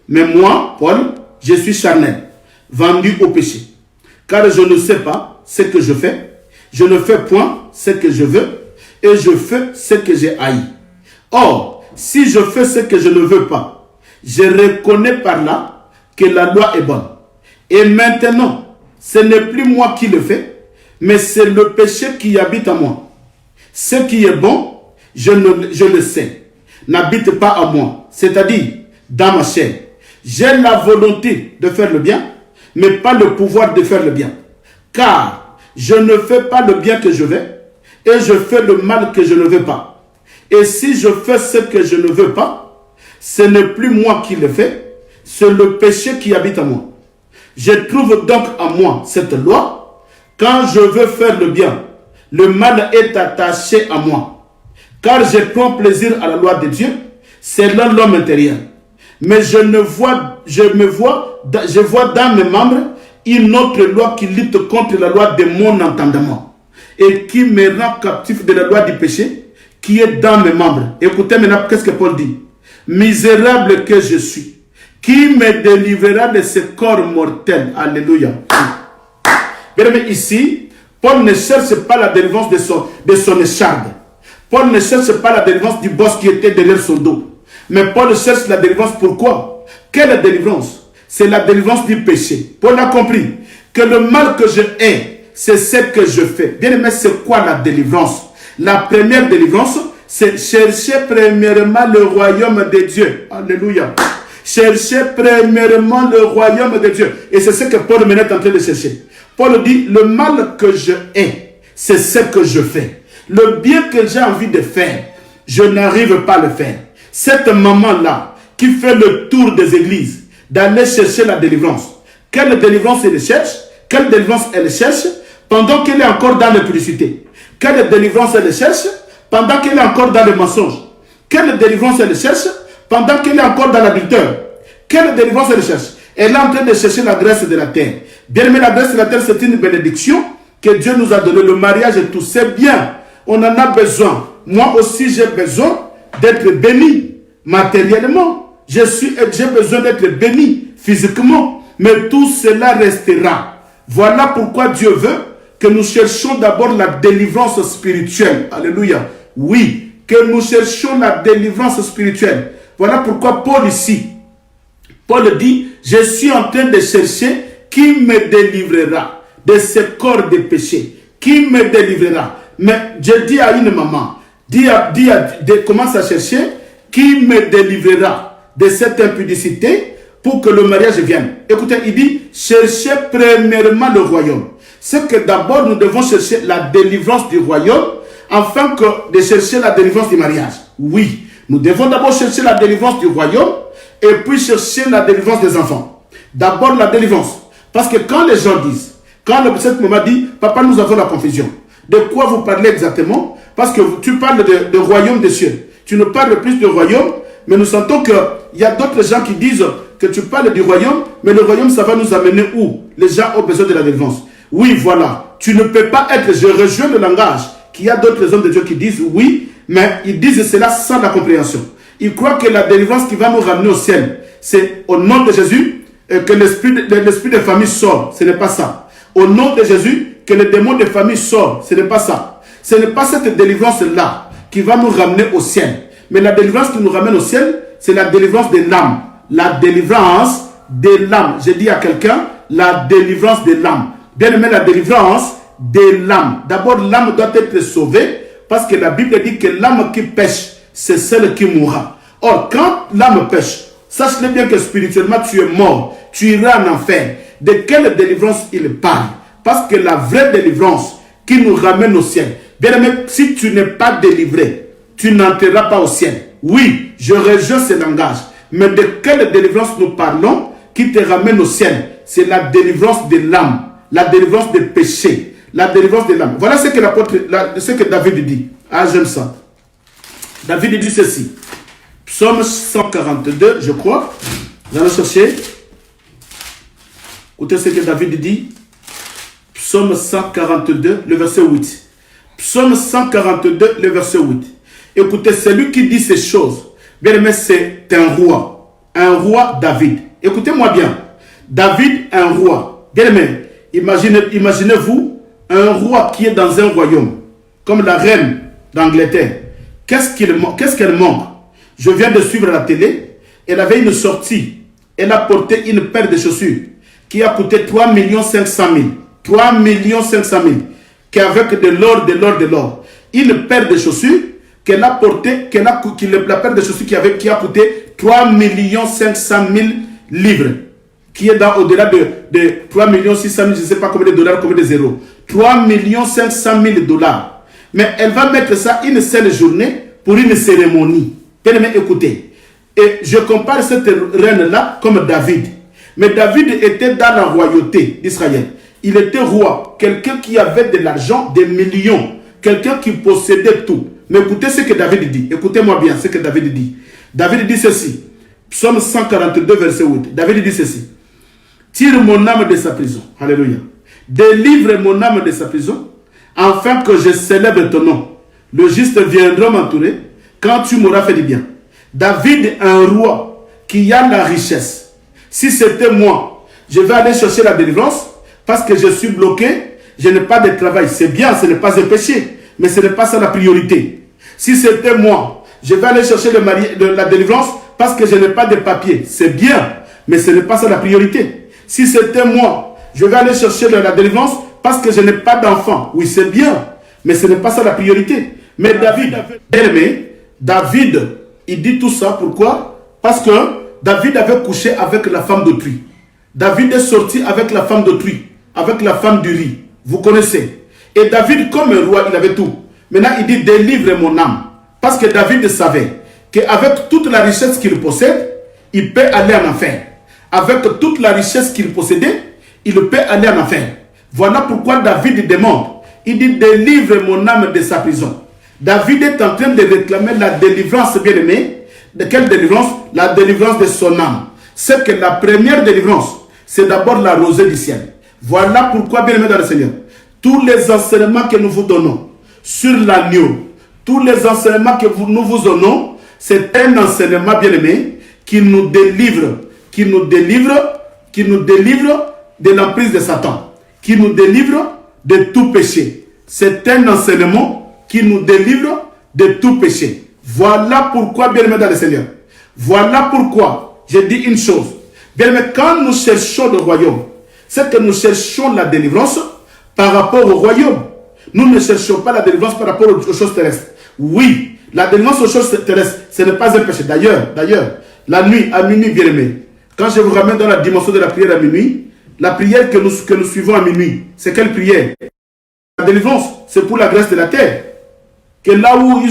Mais moi, Paul, je suis charnel, vendu au péché. Car je ne sais pas ce que je fais. Je ne fais point ce que je veux. Et je fais ce que j'ai haï. Or, si je fais ce que je ne veux pas, je reconnais par là que la loi est bonne. Et maintenant, ce n'est plus moi qui le fais, mais c'est le péché qui habite en moi. Ce qui est bon, je le sais, n'habite pas en moi, c'est-à-dire dans ma chair. J'ai la volonté de faire le bien, mais pas le pouvoir de faire le bien. Car je ne fais pas le bien que je veux, et je fais le mal que je ne veux pas. Et si je fais ce que je ne veux pas, ce n'est plus moi qui le fais, c'est le péché qui habite en moi. Je trouve donc en moi cette loi. Quand je veux faire le bien, le mal est attaché à moi. Car je prends plaisir à la loi de Dieu, selon l'homme intérieur. Mais je vois dans mes membres une autre loi qui lutte contre la loi de mon entendement et qui me rend captif de la loi du péché qui est dans mes membres. Écoutez maintenant, qu'est-ce que Paul dit? Misérable que je suis, qui me délivrera de ce corps mortel? Alléluia. Bien aimé, ici, Paul ne cherche pas la délivrance de son écharpe. Paul ne cherche pas la délivrance du boss qui était derrière son dos. Mais Paul cherche la délivrance. Pourquoi? Quelle délivrance? C'est la délivrance du péché. Paul a compris que le mal que je hais, c'est ce que je fais. Bien aimé, c'est quoi la délivrance? La première délivrance, c'est chercher premièrement le royaume de Dieu. Alléluia. Chercher premièrement le royaume de Dieu. Et c'est ce que Paul est en train de chercher. Paul dit, le mal que je hais, c'est ce que je fais. Le bien que j'ai envie de faire, je n'arrive pas à le faire. Cette maman-là, qui fait le tour des églises, d'aller chercher la délivrance. Quelle délivrance elle cherche? Quelle délivrance elle cherche pendant qu'elle est encore dans l'impudicité? Quelle délivrance elle cherche pendant qu'elle est encore dans le mensonge? Quelle délivrance elle cherche pendant qu'elle est encore dans l'adultère? Quelle délivrance elle cherche? Elle est en train de chercher la grâce de la terre. Bien aimé, la grâce de la terre, c'est une bénédiction que Dieu nous a donnée. Le mariage et tout, c'est bien. On en a besoin. Moi aussi, j'ai besoin d'être béni matériellement. J'ai besoin d'être béni physiquement. Mais tout cela restera. Voilà pourquoi Dieu veut que nous cherchions d'abord la délivrance spirituelle. Alléluia. Oui, que nous cherchions la délivrance spirituelle. Voilà pourquoi Paul ici, Paul dit, je suis en train de chercher qui me délivrera de ce corps de péché. Qui me délivrera? Mais je dis à une maman, commence à chercher qui me délivrera de cette impudicité pour que le mariage vienne. Écoutez, il dit, cherchez premièrement le royaume. C'est que d'abord nous devons chercher la délivrance du royaume afin de chercher la délivrance du mariage. Oui, nous devons d'abord chercher la délivrance du royaume et puis chercher la délivrance des enfants. D'abord la délivrance. Parce que quand les gens disent, quand cette maman dit, papa, nous avons la confusion. De quoi vous parlez exactement? Parce que tu parles de royaume des cieux. Tu ne parles plus de royaume, mais nous sentons qu'il y a d'autres gens qui disent que tu parles du royaume, mais le royaume, ça va nous amener où? Les gens ont besoin de la délivrance. Oui, voilà. Tu ne peux pas être, je rejoins le langage, qu'il y a d'autres hommes de Dieu qui disent oui, mais ils disent cela sans la compréhension. Ils croient que la délivrance qui va nous ramener au ciel, c'est au nom de Jésus que l'esprit de famille sort. Ce n'est pas ça. Au nom de Jésus, que le démon de famille sort. Ce n'est pas ça. Ce n'est pas cette délivrance-là qui va nous ramener au ciel. Mais la délivrance qui nous ramène au ciel, c'est la délivrance de l'âme. La délivrance de l'âme. Je dis à quelqu'un, la délivrance de l'âme. Bien aimé, la délivrance de l'âme. D'abord, l'âme doit être sauvée parce que la Bible dit que l'âme qui pêche, c'est celle qui mourra. Or, quand l'âme pêche, sache-le bien que spirituellement, tu es mort. Tu iras en enfer. De quelle délivrance il parle? Parce que la vraie délivrance qui nous ramène au ciel. Bien aimé, si tu n'es pas délivré, tu n'entreras pas au ciel. Oui, je rejoins ce langage. Mais de quelle délivrance nous parlons qui te ramène au ciel? C'est la délivrance de l'âme. La délivrance des péchés. La délivrance de l'âme. Voilà ce que David dit. Ah, j'aime ça. David dit ceci. Psaume 142, je crois. Vous allez chercher. Écoutez ce que David dit. Psaume 142, le verset 8. Psaume 142, le verset 8. Écoutez, celui qui dit ces choses, bien aimé, c'est un roi David. Écoutez-moi bien, David, un roi. Bien aimé, imaginez-vous un roi qui est dans un royaume, comme la reine d'Angleterre. Qu'est-ce qu'elle manque? Je viens de suivre la télé, elle avait une sortie, elle a porté une paire de chaussures qui a coûté 3 500 000. 3 500 000, qu'avec de l'or. Une paire de chaussures qu'elle a portée, la paire de chaussures qui a coûté 3 500 000 livres, qui est au-delà de 3 600 000, je ne sais pas combien de dollars, combien de zéros. 3 500 000 dollars. Mais elle va mettre ça une seule journée pour une cérémonie. Bien-aimé, écoutez. Et je compare cette reine-là comme David. Mais David était dans la royauté d'Israël. Il était roi, quelqu'un qui avait de l'argent, des millions, quelqu'un qui possédait tout. Mais écoutez ce que David dit. Écoutez-moi bien ce que David dit. David dit ceci. Psaume 142, verset 8. David dit ceci. Tire mon âme de sa prison. Alléluia. Délivre mon âme de sa prison, afin que je célèbre ton nom. Le juste viendra m'entourer quand tu m'auras fait du bien. David, un roi qui a la richesse. Si c'était moi, je vais aller chercher la délivrance parce que je suis bloqué, je n'ai pas de travail. C'est bien, ce n'est pas un péché, mais ce n'est pas ça la priorité. Si c'était moi, je vais aller chercher la délivrance parce que je n'ai pas de papier. C'est bien, mais ce n'est pas ça la priorité. Si c'était moi, je vais aller chercher la délivrance parce que je n'ai pas d'enfant. Oui, c'est bien, mais ce n'est pas ça la priorité. Mais David, il dit tout ça, pourquoi? Parce que David avait couché avec la femme d'autrui. David est sorti avec la femme d'autrui, avec la femme d'Uri. Vous connaissez. Et David, comme un roi, il avait tout. Maintenant, il dit, délivre mon âme. Parce que David savait qu'avec toute la richesse qu'il possède, il peut aller en enfer. Avec toute la richesse qu'il possédait, il peut aller en enfer. Voilà pourquoi David demande. Il dit, délivre mon âme de sa prison. David est en train de réclamer la délivrance, bien-aimée. De quelle délivrance? La délivrance de son âme. C'est que la première délivrance, c'est d'abord la rosée du ciel. Voilà pourquoi, bien-aimé dans le Seigneur, tous les enseignements que nous vous donnons sur l'agneau, tous les enseignements que nous vous donnons, c'est un enseignement, bien-aimé, qui nous délivre de l'emprise de Satan, qui nous délivre de tout péché. C'est un enseignement qui nous délivre de tout péché. Voilà pourquoi, bien-aimé dans le Seigneur, voilà pourquoi je dis une chose. Bien-aimé, quand nous cherchons le royaume, c'est que nous cherchons la délivrance par rapport au royaume. Nous ne cherchons pas la délivrance par rapport aux choses terrestres. Oui, la délivrance aux choses terrestres, ce n'est pas un péché. D'ailleurs, la nuit, à minuit, bien-aimé, quand je vous ramène dans la dimension de la prière à minuit, la prière que nous suivons à minuit, c'est quelle prière? La délivrance, c'est pour la grâce de la terre. Que là où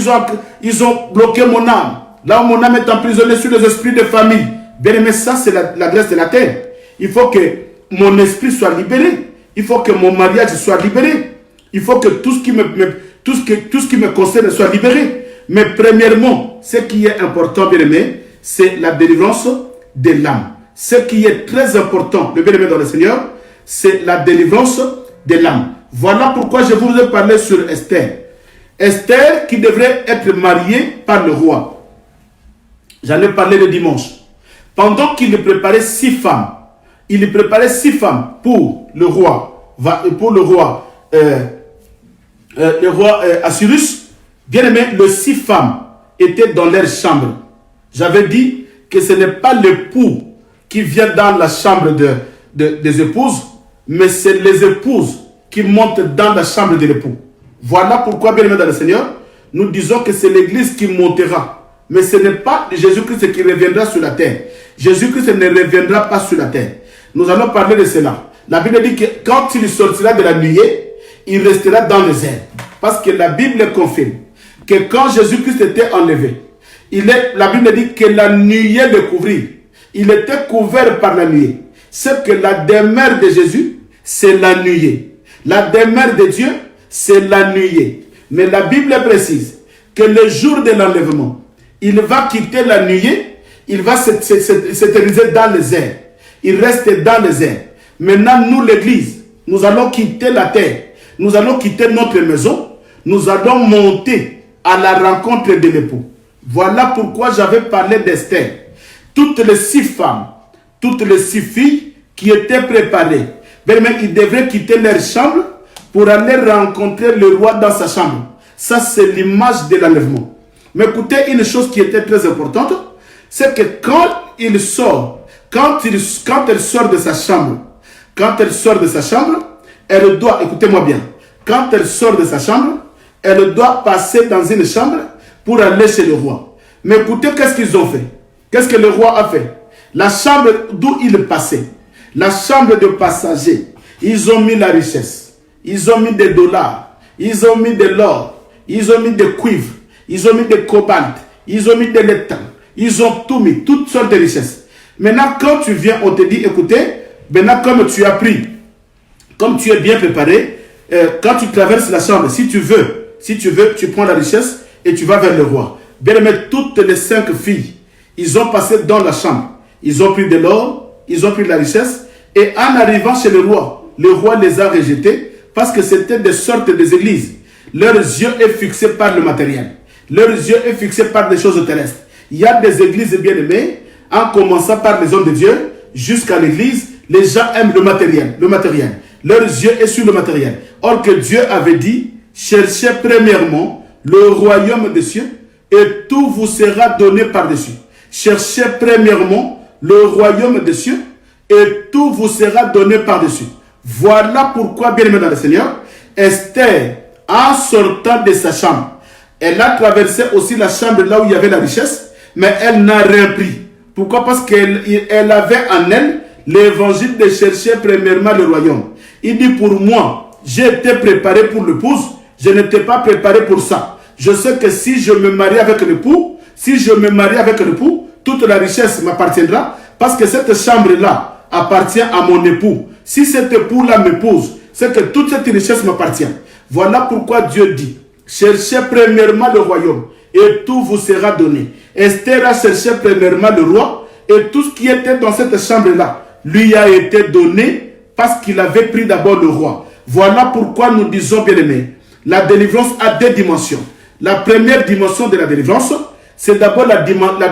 ils ont bloqué mon âme, là où mon âme est emprisonnée sur les esprits de famille, bien aimé, ça c'est la grâce de la terre. Il faut que mon esprit soit libéré. Il faut que mon mariage soit libéré. Il faut que tout ce qui me concerne soit libéré. Mais premièrement, ce qui est important, bien aimé, c'est la délivrance de l'âme. Ce qui est très important, le bien-aimé dans le Seigneur, c'est la délivrance de l'âme. Voilà pourquoi je vous ai parlé sur Esther. Esther qui devrait être mariée par le roi. J'en ai parlé le dimanche. Pendant qu'il préparait 6 femmes, il préparait 6 femmes pour le roi, Assyrus. Bien aimé, les 6 femmes étaient dans leur chambre. J'avais dit que ce n'est pas l'époux qui vient dans la chambre des épouses, mais c'est les épouses qui montent dans la chambre de l'époux. Voilà pourquoi, bien aimé dans le Seigneur, nous disons que c'est l'église qui montera. Mais ce n'est pas Jésus-Christ qui reviendra sur la terre. Jésus-Christ ne reviendra pas sur la terre. Nous allons parler de cela. La Bible dit que quand il sortira de la nuée, il restera dans les airs. Parce que la Bible confirme que quand Jésus-Christ était enlevé, la Bible dit que la nuée le couvrit. Il était couvert par la nuée. C'est que la demeure de Jésus, c'est la nuée. La demeure de Dieu, c'est la nuée. Mais la Bible précise que le jour de l'enlèvement, il va quitter la nuée, il va s'éterniser dans les airs. Il reste dans les airs. Maintenant, nous, l'église, nous allons quitter la terre. Nous allons quitter notre maison. Nous allons monter à la rencontre de l'époux. Voilà pourquoi j'avais parlé d'Esther. Toutes les 6 femmes, toutes les 6 filles qui étaient préparées, même ils devraient quitter leur chambre pour aller rencontrer le roi dans sa chambre. Ça, c'est l'image de l'enlèvement. Mais écoutez, une chose qui était très importante, c'est que quand il sort, quand elle sort de sa chambre, elle doit, écoutez-moi bien, quand elle sort de sa chambre, elle doit passer dans une chambre pour aller chez le roi. Mais écoutez, qu'est-ce qu'ils ont fait? Qu'est-ce que le roi a fait? La chambre d'où il passait, la chambre de passagers, ils ont mis la richesse, ils ont mis des dollars, ils ont mis de l'or, ils ont mis des cuivres, ils ont mis des cobalt, ils ont mis de l'étain, ils ont tout mis, toutes sortes de richesses. Maintenant, quand tu viens, on te dit, écoutez, maintenant comme tu as pris, comme tu es bien préparé, quand tu traverses la chambre, si tu veux, tu prends la richesse et tu vas vers le roi. Bien aimé, toutes les 5 filles, ils ont passé dans la chambre. Ils ont pris de l'or, ils ont pris de la richesse. Et en arrivant chez le roi les a rejetés parce que c'était des sortes d'églises. Leurs yeux est fixé par le matériel. Leurs yeux est fixé par des choses terrestres. Il y a des églises bien aimées, en commençant par les hommes de Dieu, jusqu'à l'église, les gens aiment le matériel. Leurs yeux est sur le matériel. Or que Dieu avait dit, cherchez premièrement le royaume des cieux et tout vous sera donné par-dessus. Cherchez premièrement le royaume des cieux et tout vous sera donné par-dessus. Voilà pourquoi, bien aimé dans le Seigneur, Esther, en sortant de sa chambre, elle a traversé aussi la chambre là où il y avait la richesse, mais elle n'a rien pris. Pourquoi? Parce qu'elle avait en elle l'évangile de chercher premièrement le royaume. Il dit, pour moi, j'ai été préparé pour l'épouse, je n'étais pas préparé pour ça. Je sais que si je me marie avec l'époux, toute la richesse m'appartiendra, parce que cette chambre-là appartient à mon époux. Si cet époux-là m'épouse, c'est que toute cette richesse m'appartient. Voilà pourquoi Dieu dit, cherchez premièrement le royaume et tout vous sera donné. Esther a cherché premièrement le roi et tout ce qui était dans cette chambre-là lui a été donné parce qu'il avait pris d'abord le roi. Voilà pourquoi nous disons, bien aimés, la délivrance a 2 dimensions. La première dimension de la délivrance, c'est d'abord la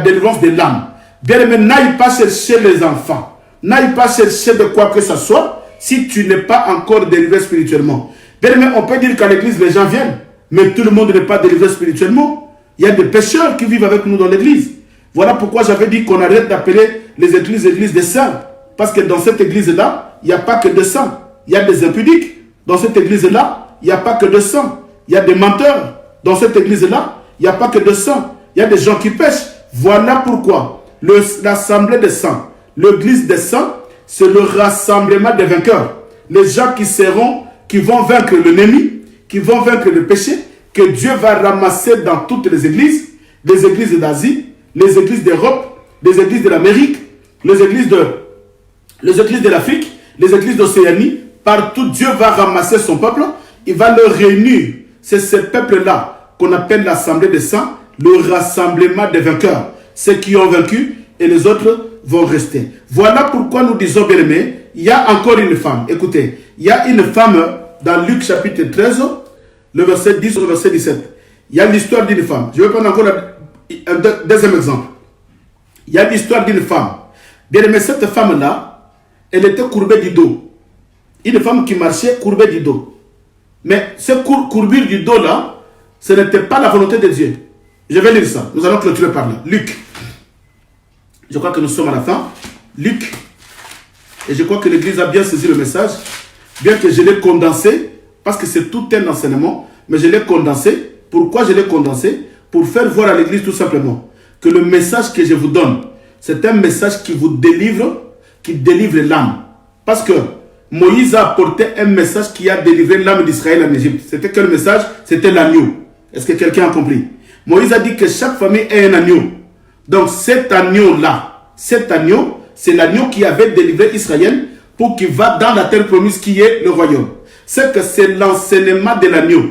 délivrance de l'âme. Bien aimé, n'aille pas chercher les enfants. N'aille pas chercher de quoi que ce soit si tu n'es pas encore délivré spirituellement. Bien aimé, on peut dire qu'à l'église, les gens viennent, mais tout le monde n'est pas délivré spirituellement. Il y a des pécheurs qui vivent avec nous dans l'église. Voilà pourquoi j'avais dit qu'on arrête d'appeler les églises des saints. Parce que dans cette église-là, il n'y a pas que de saints. Il y a des impudiques. Dans cette église-là, il n'y a pas que de saints. Il y a des menteurs. Dans cette église-là, il n'y a pas que de saints. Il y a des gens qui pêchent. Voilà pourquoi l'assemblée des saints, l'église des saints, c'est le rassemblement des vainqueurs. Les gens qui vont vaincre l'ennemi, qui vont vaincre le péché, que Dieu va ramasser dans toutes les églises d'Asie, les églises d'Europe, les églises de l'Amérique, les églises de l'Afrique, les églises d'Océanie. Partout, Dieu va ramasser son peuple, il va le réunir. C'est ce peuple-là qu'on appelle l'assemblée des saints, le rassemblement des vainqueurs. Ceux qui ont vaincu et les autres vont rester. Voilà pourquoi nous disons, bien aimés, il y a encore une femme. Écoutez, il y a une femme dans Luc chapitre 13, le verset 10 au verset 17. Il y a l'histoire d'une femme. Je vais prendre encore un deuxième exemple. Il y a l'histoire d'une femme. Bien aimé, cette femme-là, elle était courbée du dos. Une femme qui marchait courbée du dos. Mais ce courbure du dos-là, ce n'était pas la volonté de Dieu. Je vais lire ça. Nous allons clôturer par là. Luc. Je crois que nous sommes à la fin. Luc. Et je crois que l'Église a bien saisi le message. Bien que je l'ai condensé, parce que c'est tout un enseignement, mais je l'ai condensé. Pourquoi je l'ai condensé? Pour faire voir à l'Église tout simplement que le message que je vous donne, c'est un message qui vous délivre, qui délivre l'âme. Parce que Moïse a apporté un message qui a délivré l'âme d'Israël en Égypte. C'était quel message? C'était l'agneau. Est-ce que quelqu'un a compris? Moïse a dit que chaque famille est un agneau. Donc cet agneau-là, c'est l'agneau qui avait délivré Israël pour qu'il va dans la terre promise qui est le royaume. C'est que c'est l'enseignement de l'agneau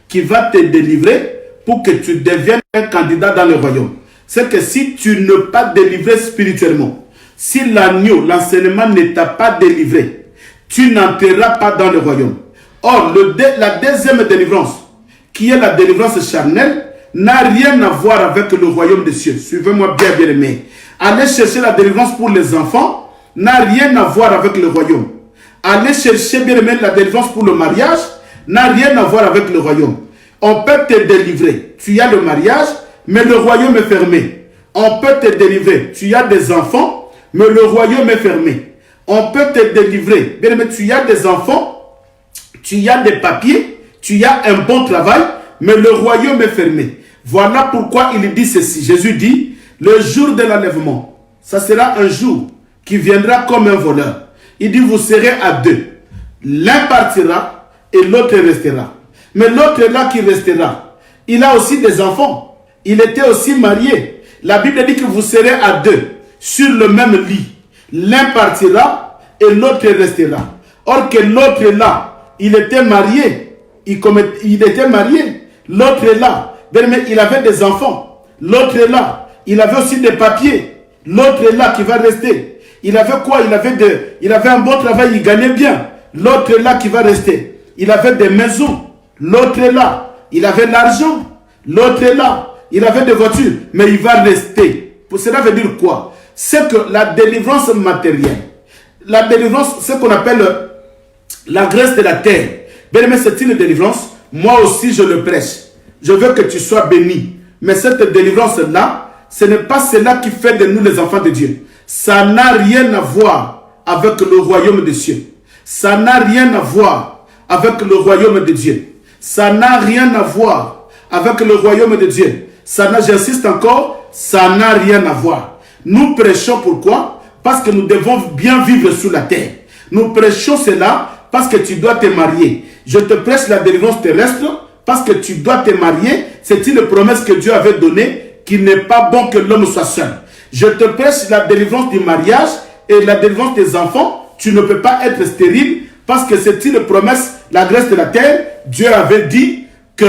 qui va te délivrer pour que tu deviennes un candidat dans le royaume. C'est que si tu n'es pas délivré spirituellement, si l'agneau, l'enseignement ne t'a pas délivré, tu n'entreras pas dans le royaume. Or, la deuxième délivrance, qui est la délivrance charnelle, n'a rien à voir avec le royaume des cieux. Suivez-moi bien, bien aimé. Aller chercher la délivrance pour les enfants n'a rien à voir avec le royaume. Aller chercher, bien aimé, la délivrance pour le mariage n'a rien à voir avec le royaume. On peut te délivrer. Tu as le mariage, mais le royaume est fermé. On peut te délivrer. Tu as des enfants, mais le royaume est fermé. On peut te délivrer. Bien aimé, tu as des enfants, tu as des papiers, tu as un bon travail, mais le royaume est fermé. Voilà pourquoi il dit ceci. Jésus dit, le jour de l'enlèvement, ça sera un jour qui viendra comme un voleur. Il dit, vous serez à deux. L'un partira et l'autre restera. Mais l'autre là qui restera, il a aussi des enfants. Il était aussi marié. La Bible dit que vous serez à deux sur le même lit. L'un partira et l'autre restera. Or que l'autre là, il était marié. Il était marié. L'autre là, il avait des enfants. L'autre là, il avait aussi des papiers. L'autre là qui va rester. Il avait quoi? Il avait un bon travail, il gagnait bien. L'autre là qui va rester. Il avait des maisons. L'autre là, il avait l'argent. L'autre là, il avait des voitures. Mais il va rester. Pour cela veut dire quoi? C'est que la délivrance matérielle, la délivrance, ce qu'on appelle la grâce de la terre. Bien aimé, c'est une délivrance. Moi aussi, je le prêche. Je veux que tu sois béni. Mais cette délivrance-là, ce n'est pas cela qui fait de nous les enfants de Dieu. Ça n'a rien à voir avec le royaume des cieux. Ça n'a rien à voir avec le royaume de Dieu. Ça n'a rien à voir avec le royaume de Dieu. Ça n'a, j'insiste encore, ça n'a rien à voir. Nous prêchons pourquoi? Parce que nous devons bien vivre sous la terre. Nous prêchons cela parce que tu dois te marier. Je te prêche la délivrance terrestre parce que tu dois te marier. C'est une promesse que Dieu avait donnée, qu'il n'est pas bon que l'homme soit seul. Je te prêche la délivrance du mariage et la délivrance des enfants. Tu ne peux pas être stérile parce que c'est une promesse, la grâce de la terre. Dieu avait dit que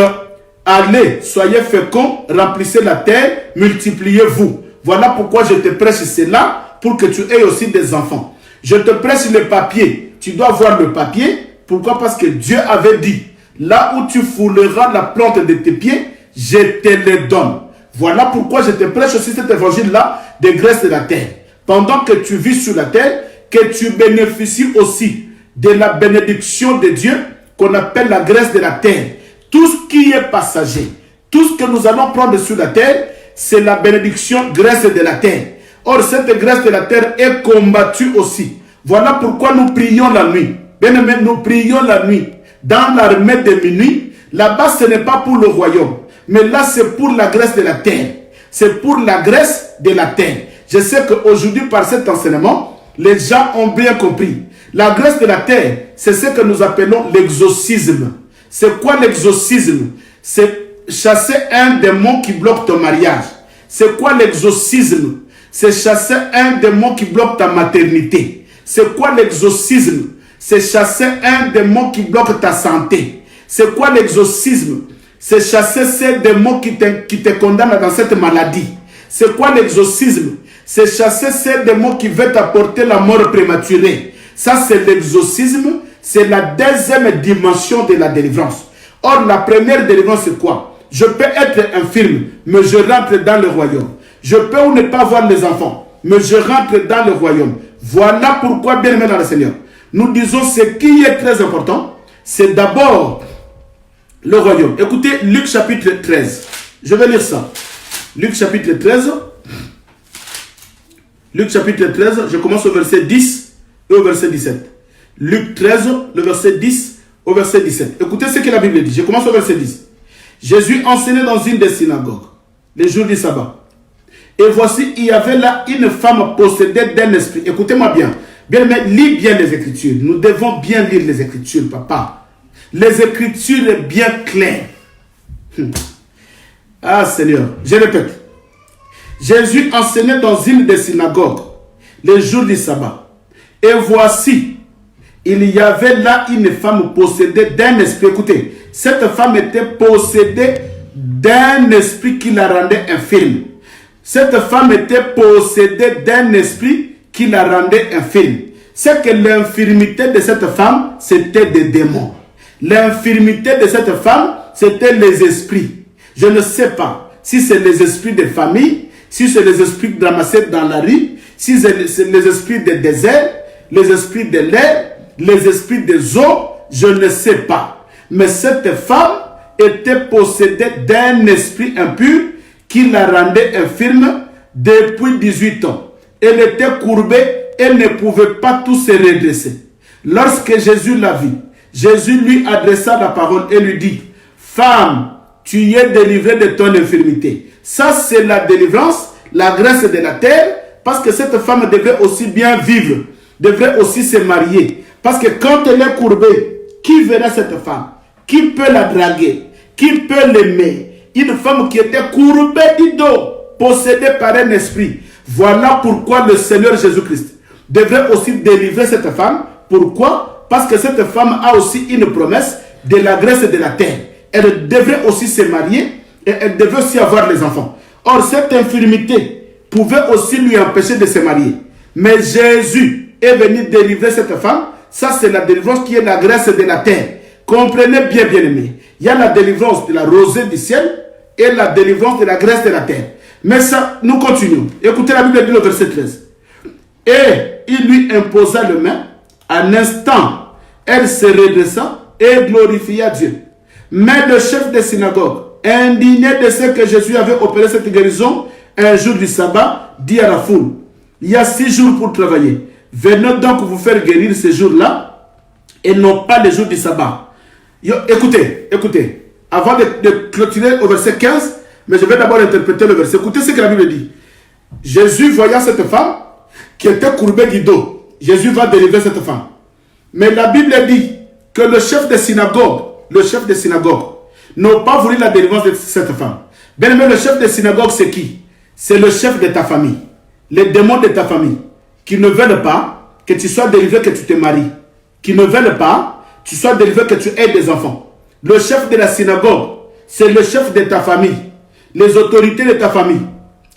allez, soyez féconds, remplissez la terre, multipliez-vous. Voilà pourquoi je te prêche cela, pour que tu aies aussi des enfants. Je te prêche le papier. Tu dois voir le papier. Pourquoi? Parce que Dieu avait dit, là où tu fouleras la plante de tes pieds, je te le donne. Voilà pourquoi je te prêche aussi cet évangile-là de grâce de la terre. Pendant que tu vis sur la terre, que tu bénéficies aussi de la bénédiction de Dieu qu'on appelle la grâce de la terre. Tout ce qui est passager, tout ce que nous allons prendre sur la terre, c'est la bénédiction grâce de la terre. Or, cette grâce de la terre est combattue aussi. Voilà pourquoi nous prions la nuit. Bien aimé, nous prions la nuit. Dans l'armée de minuit, là-bas, ce n'est pas pour le royaume. Mais là, c'est pour la grâce de la terre. C'est pour la grâce de la terre. Je sais qu'aujourd'hui, par cet enseignement, les gens ont bien compris. La grâce de la terre, c'est ce que nous appelons l'exorcisme. C'est quoi l'exorcisme? C'est chasser un démon qui bloque ton mariage. C'est quoi l'exorcisme? C'est chasser un démon qui bloque ta maternité. C'est quoi l'exorcisme? C'est chasser un démon qui bloque ta santé. C'est quoi l'exorcisme? C'est chasser ces démons qui te condamnent dans cette maladie. C'est quoi l'exorcisme? C'est chasser ces démons qui veulent t'apporter la mort prématurée. Ça, c'est l'exorcisme. C'est la deuxième dimension de la délivrance. Or, la première délivrance, c'est quoi? Je peux être infirme, mais je rentre dans le royaume. Je peux ou ne pas voir les enfants, mais je rentre dans le royaume. Voilà pourquoi, bien aimé dans le Seigneur, nous disons ce qui est très important, c'est d'abord le royaume. Écoutez, Luc chapitre 13. Je vais lire ça. Luc chapitre 13. Luc chapitre 13, je commence au verset 10 et au verset 17. Luc 13, le verset 10 au verset 17. Écoutez ce que la Bible dit. Je commence au verset 10. Jésus enseignait dans une des synagogues, les jours du sabbat. Et voici, il y avait là une femme possédée d'un esprit. Écoutez-moi bien. Bien, mais lis bien les Écritures. Nous devons bien lire les Écritures, papa. Les Écritures sont bien claires. Ah, Seigneur. Je répète. Jésus enseignait dans une des synagogues, les jours du sabbat. Et voici, il y avait là une femme possédée d'un esprit. Écoutez, cette femme était possédée d'un esprit qui la rendait infirme. Cette femme était possédée d'un esprit qui la rendait infirme. C'est que l'infirmité de cette femme, c'était des démons. L'infirmité de cette femme, c'était les esprits. Je ne sais pas si c'est les esprits des familles, si c'est les esprits ramassés dans la rue, si c'est les esprits des déserts, les esprits de l'air, les esprits des eaux, je ne sais pas. Mais cette femme était possédée d'un esprit impur qui la rendait infirme depuis 18 ans. Elle était courbée, elle ne pouvait pas tout se redresser. Lorsque Jésus la vit, Jésus lui adressa la parole et lui dit, « Femme, tu es délivrée de ton infirmité. » Ça, c'est la délivrance, la grâce de la terre, parce que cette femme devrait aussi bien vivre, devrait aussi se marier. Parce que quand elle est courbée, qui verra cette femme? Qui peut la draguer? Qui peut l'aimer? Une femme qui était courbée du dos, possédée par un esprit. Voilà pourquoi le Seigneur Jésus-Christ devrait aussi délivrer cette femme. Pourquoi? Parce que cette femme a aussi une promesse de la grâce de la terre. Elle devrait aussi se marier et elle devait aussi avoir les enfants. Or, cette infirmité pouvait aussi lui empêcher de se marier. Mais Jésus est venu délivrer cette femme. Ça, c'est la délivrance qui est la grâce de la terre. Comprenez bien, bien aimé. Il y a la délivrance de la rosée du ciel et la délivrance de la grâce de la terre. Mais ça, nous continuons. Écoutez la Bible dit le verset 13. Et il lui imposa le main. Un instant, elle se redressa et glorifia Dieu. Mais le chef des synagogues, indigné de ce que Jésus avait opéré cette guérison, un jour du sabbat, dit à la foule, il y a 6 jours pour travailler. Venez donc vous faire guérir ces jours-là et non pas les jours du sabbat. Écoutez, avant de clôturer au verset 15, mais je vais d'abord interpréter le verset. Écoutez ce que la Bible dit. Jésus, voyant cette femme qui était courbée du dos, Jésus va délivrer cette femme. Mais la Bible dit que le chef des synagogues n'a pas voulu la délivrance de cette femme. Bien aimé, le chef des synagogues, c'est qui? C'est le chef de ta famille. Les démons de ta famille qui ne veulent pas que tu sois délivré, que tu te maries. Qui ne veulent pas que tu sois délivré, que tu aies des enfants. Le chef de la synagogue, c'est le chef de ta famille. Les autorités de ta famille.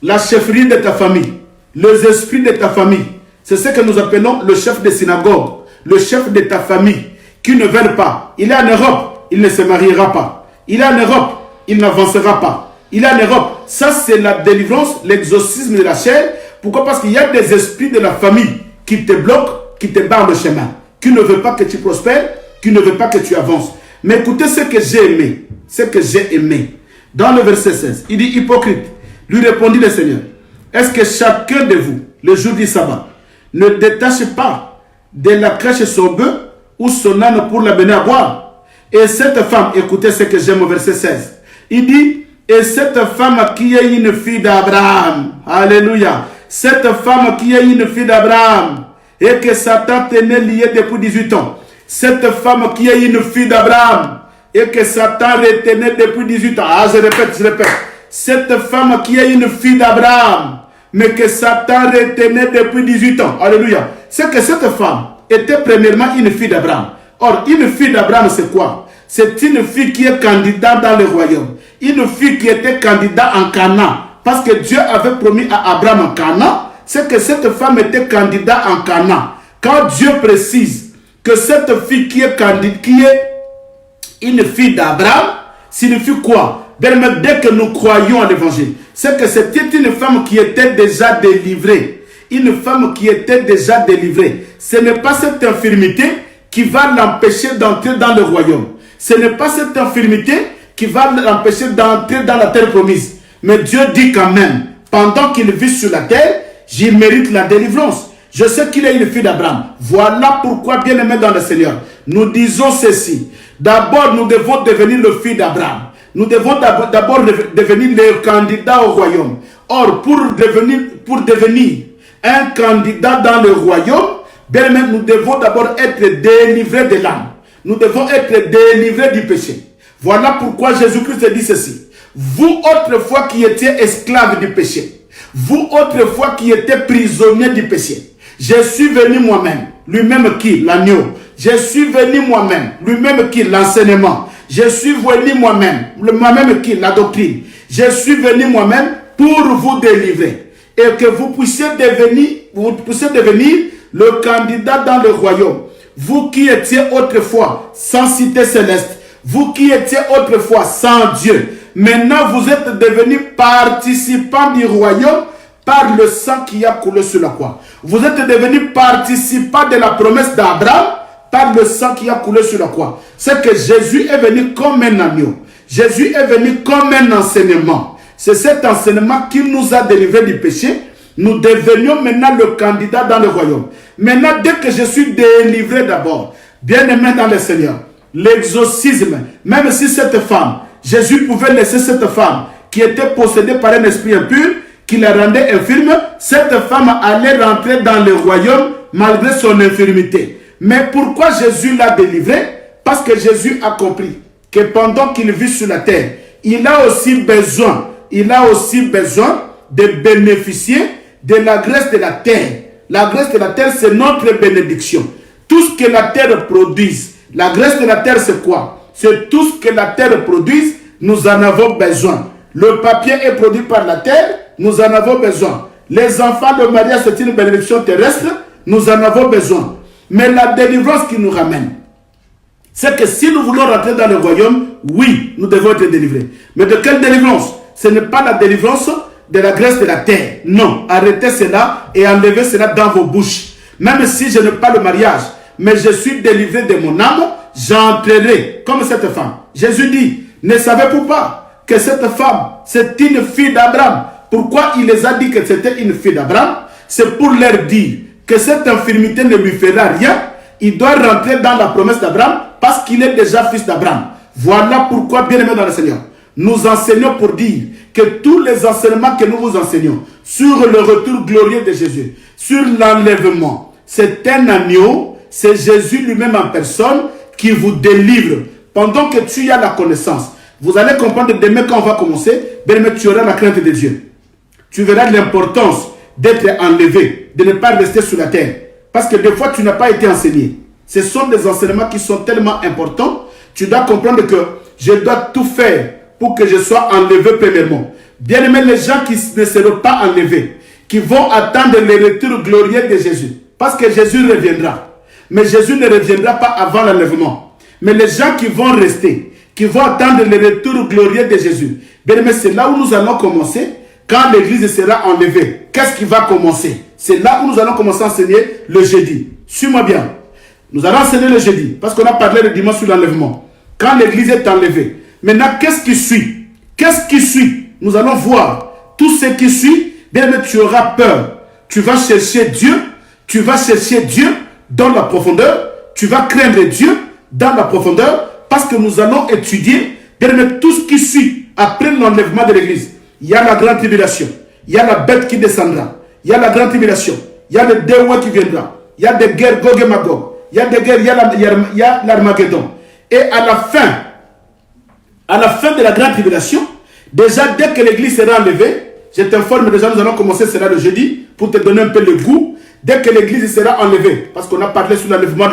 La chefferie de ta famille. Les esprits de ta famille. C'est ce que nous appelons le chef de synagogue. Le chef de ta famille. Qui ne veulent pas. Il est en Europe, il ne se mariera pas. Il est en Europe, il n'avancera pas. Il est en Europe. Ça, c'est la délivrance, l'exorcisme de la chair. Pourquoi? Parce qu'il y a des esprits de la famille qui te bloquent, qui te barrent le chemin, qui ne veulent pas que tu prospères, qui ne veulent pas que tu avances. Mais écoutez ce que j'ai aimé. Ce que j'ai aimé. Dans le verset 16, il dit, hypocrite, lui répondit le Seigneur, est-ce que chacun de vous, le jour du sabbat, ne détache pas de la crèche son bœuf ou son âne pour l'amener à boire? Et cette femme, écoutez ce que j'aime au verset 16, il dit, et cette femme qui est une fille d'Abraham, alléluia, cette femme qui est une fille d'Abraham, et que Satan tenait lié depuis 18 ans, cette femme qui est une fille d'Abraham, et que Satan retenait depuis 18 ans, je répète, cette femme qui est une fille d'Abraham, mais que Satan retenait depuis 18 ans, alléluia, c'est que cette femme était premièrement une fille d'Abraham. Or, une fille d'Abraham, c'est quoi? C'est une fille qui est candidate dans le royaume. Une fille qui était candidate en Canaan. Parce que Dieu avait promis à Abraham en Canaan, c'est que cette femme était candidate en Canaan. Quand Dieu précise que cette fille qui est une fille d'Abraham, signifie quoi? Dès que nous croyons à l'évangile, c'est que c'était une femme qui était déjà délivrée. Une femme qui était déjà délivrée. Ce n'est pas cette infirmité qui va l'empêcher d'entrer dans le royaume. Ce n'est pas cette infirmité qui va l'empêcher d'entrer dans la terre promise. Mais Dieu dit quand même, pendant qu'il vit sur la terre, j'y mérite la délivrance. Je sais qu'il est une fille d'Abraham. Voilà pourquoi, bien aimé dans le Seigneur, nous disons ceci. D'abord, nous devons devenir le fils d'Abraham. Nous devons d'abord devenir les candidats au royaume. Or, pour devenir un candidat dans le royaume, bien aimé, nous devons d'abord être délivrés de l'âme. Nous devons être délivrés du péché. Voilà pourquoi Jésus-Christ dit ceci. Vous autrefois qui étiez esclaves du péché, vous autrefois qui étiez prisonniers du péché, je suis venu moi-même, lui-même qui? L'agneau. Je suis venu moi-même, lui-même qui? L'enseignement. Je suis venu moi-même qui? La doctrine. Je suis venu moi-même pour vous délivrer et que vous puissiez devenir le candidat dans le royaume. Vous qui étiez autrefois sans cité céleste, vous qui étiez autrefois sans Dieu, Maintenant, vous êtes devenus participants du royaume par le sang qui a coulé sur la croix. Vous êtes devenus participants de la promesse d'Abraham par le sang qui a coulé sur la croix. C'est que Jésus est venu comme un agneau. Jésus est venu comme un enseignement. C'est cet enseignement qui nous a délivrés du péché. Nous devenions maintenant le candidat dans le royaume. Maintenant, dès que je suis délivré d'abord, bien aimé dans le Seigneur, l'exorcisme, même si cette femme, Jésus pouvait laisser cette femme qui était possédée par un esprit impur, qui la rendait infirme, cette femme allait rentrer dans le royaume malgré son infirmité. Mais pourquoi Jésus l'a délivrée? Parce que Jésus a compris que pendant qu'il vit sur la terre, il a aussi besoin de bénéficier de la graisse de la terre. La graisse de la terre, c'est notre bénédiction. Tout ce que la terre produise, la graisse de la terre, c'est quoi? C'est tout ce que la terre produise, nous en avons besoin. Le papier est produit par la terre, nous en avons besoin. Les enfants, le mariage, c'est une bénédiction terrestre, nous en avons besoin. Mais la délivrance qui nous ramène, c'est que si nous voulons rentrer dans le royaume, oui, nous devons être délivrés. Mais de quelle délivrance? Ce n'est pas la délivrance de la graisse de la terre. Non, arrêtez cela et enlevez cela dans vos bouches. Même si je n'ai pas le mariage, mais je suis délivré de mon âme, j'entrerai comme cette femme. Jésus dit, ne savez-vous pas que cette femme, c'est une fille d'Abraham? Pourquoi il les a dit que c'était une fille d'Abraham? C'est pour leur dire que cette infirmité ne lui fera rien. Il doit rentrer dans la promesse d'Abraham parce qu'il est déjà fils d'Abraham. Voilà pourquoi, bien aimé dans le Seigneur, nous enseignons pour dire que tous les enseignements que nous vous enseignons sur le retour glorieux de Jésus, sur l'enlèvement, c'est un agneau, c'est Jésus lui-même en personne qui vous délivre. Pendant que tu as la connaissance, vous allez comprendre demain quand on va commencer, bien aimé, tu auras la crainte de Dieu. Tu verras l'importance d'être enlevé, de ne pas rester sur la terre. Parce que des fois, tu n'as pas été enseigné. Ce sont des enseignements qui sont tellement importants. Tu dois comprendre que je dois tout faire pour que je sois enlevé premièrement. Bien aimé, les gens qui ne seront pas enlevés, qui vont attendre le retour glorieux de Jésus. Parce que Jésus reviendra. Mais Jésus ne reviendra pas avant l'enlèvement. Mais les gens qui vont rester, qui vont attendre le retour glorieux de Jésus. Bien aimé, c'est là où nous allons commencer. Quand l'église sera enlevée, qu'est-ce qui va commencer? C'est là où nous allons commencer à enseigner le jeudi. Suis-moi bien. Nous allons enseigner le jeudi, parce qu'on a parlé le dimanche sur l'enlèvement. Quand l'église est enlevée. Maintenant, qu'est-ce qui suit? Qu'est-ce qui suit? Nous allons voir. Tout ce qui suit, bien aimé, tu auras peur. Tu vas chercher Dieu. Tu vas chercher Dieu dans la profondeur. Tu vas craindre Dieu dans la profondeur, parce que nous allons étudier, bien aimé, tout ce qui suit après l'enlèvement de l'église. Il y a la grande tribulation. Il y a la bête qui descendra. Il y a la grande tribulation. Il y a le déoué qui viendra. Il y a des guerres Gog et Magog. Il y a des guerres, il y a l'Armageddon. Et à la fin de la grande tribulation, déjà dès que l'église sera enlevée, je t'informe déjà, nous allons commencer cela le jeudi pour te donner un peu le goût. Dès que l'église sera enlevée, parce qu'on a parlé sur l'enlèvement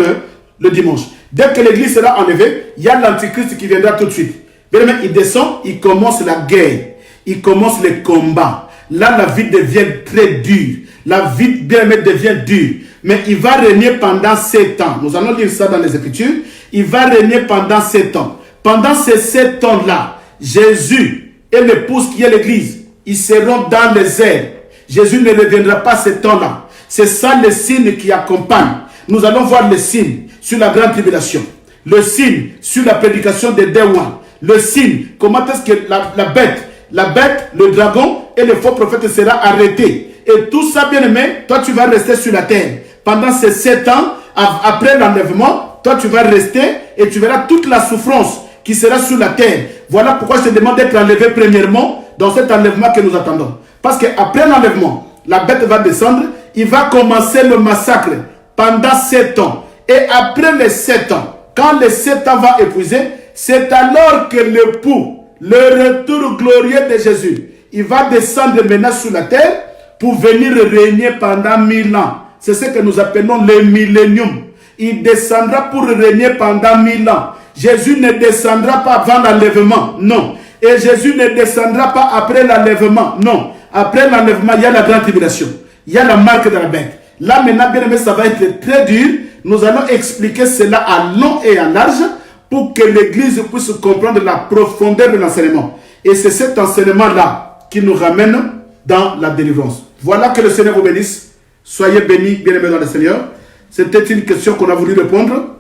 le dimanche. Dès que l'église sera enlevée, il y a l'antichrist qui viendra tout de suite. Bien aimé, il descend, il commence la guerre. Il commence les combats. Là, la vie devient très dure. La vie, bien aimé, devient dure. Mais il va régner pendant 7 ans. Nous allons lire ça dans les Écritures. Il va régner pendant 7 ans. Pendant ces 7 ans-là, Jésus et l'épouse qui est l'Église, ils seront dans les airs. Jésus ne reviendra pas ce temps-là. C'est ça le signe qui accompagne. Nous allons voir le signe sur la grande tribulation. Le signe sur la prédication de Déouan. Le signe, comment est-ce que la bête, le dragon et le faux prophète sera arrêté. Et tout ça, bien aimé, toi tu vas rester sur la terre. Pendant ces 7 ans, après l'enlèvement, toi tu vas rester et tu verras toute la souffrance qui sera sur la terre. Voilà pourquoi je te demande d'être enlevé premièrement dans cet enlèvement que nous attendons. Parce qu'après l'enlèvement, la bête va descendre, il va commencer le massacre pendant 7 ans. Et après les 7 ans, quand les 7 ans vont épuiser, c'est alors que l'époux, le retour glorieux de Jésus, il va descendre maintenant sur la terre pour venir régner pendant 1000 ans. C'est ce que nous appelons le millénium. Il descendra pour régner pendant 1000 ans. Jésus ne descendra pas avant l'enlèvement, non. Et Jésus ne descendra pas après l'enlèvement, non. Après l'enlèvement, il y a la grande tribulation. Il y a la marque de la bête. Là maintenant, bien aimé, ça va être très dur. Nous allons expliquer cela à long et à large pour que l'Église puisse comprendre la profondeur de l'enseignement. Et c'est cet enseignement-là qui nous ramène dans la délivrance. Voilà, que le Seigneur vous bénisse. Soyez bénis, bien-aimés dans le Seigneur. C'était une question qu'on a voulu répondre.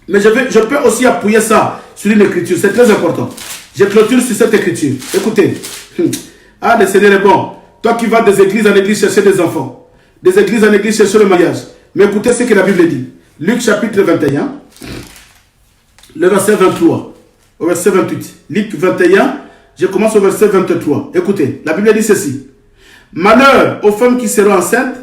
Mais je peux aussi appuyer ça sur une écriture. C'est très important. Je clôture sur cette écriture. Écoutez. Ah, le Seigneur est bon. Toi qui vas des églises en église chercher des enfants. Des églises en église chercher le mariage. Mais écoutez ce que la Bible dit. Luc chapitre 21. Le verset 23. Au verset 28. Luc 21. Je commence au verset 23. Écoutez. La Bible dit ceci. Malheur aux femmes qui seront enceintes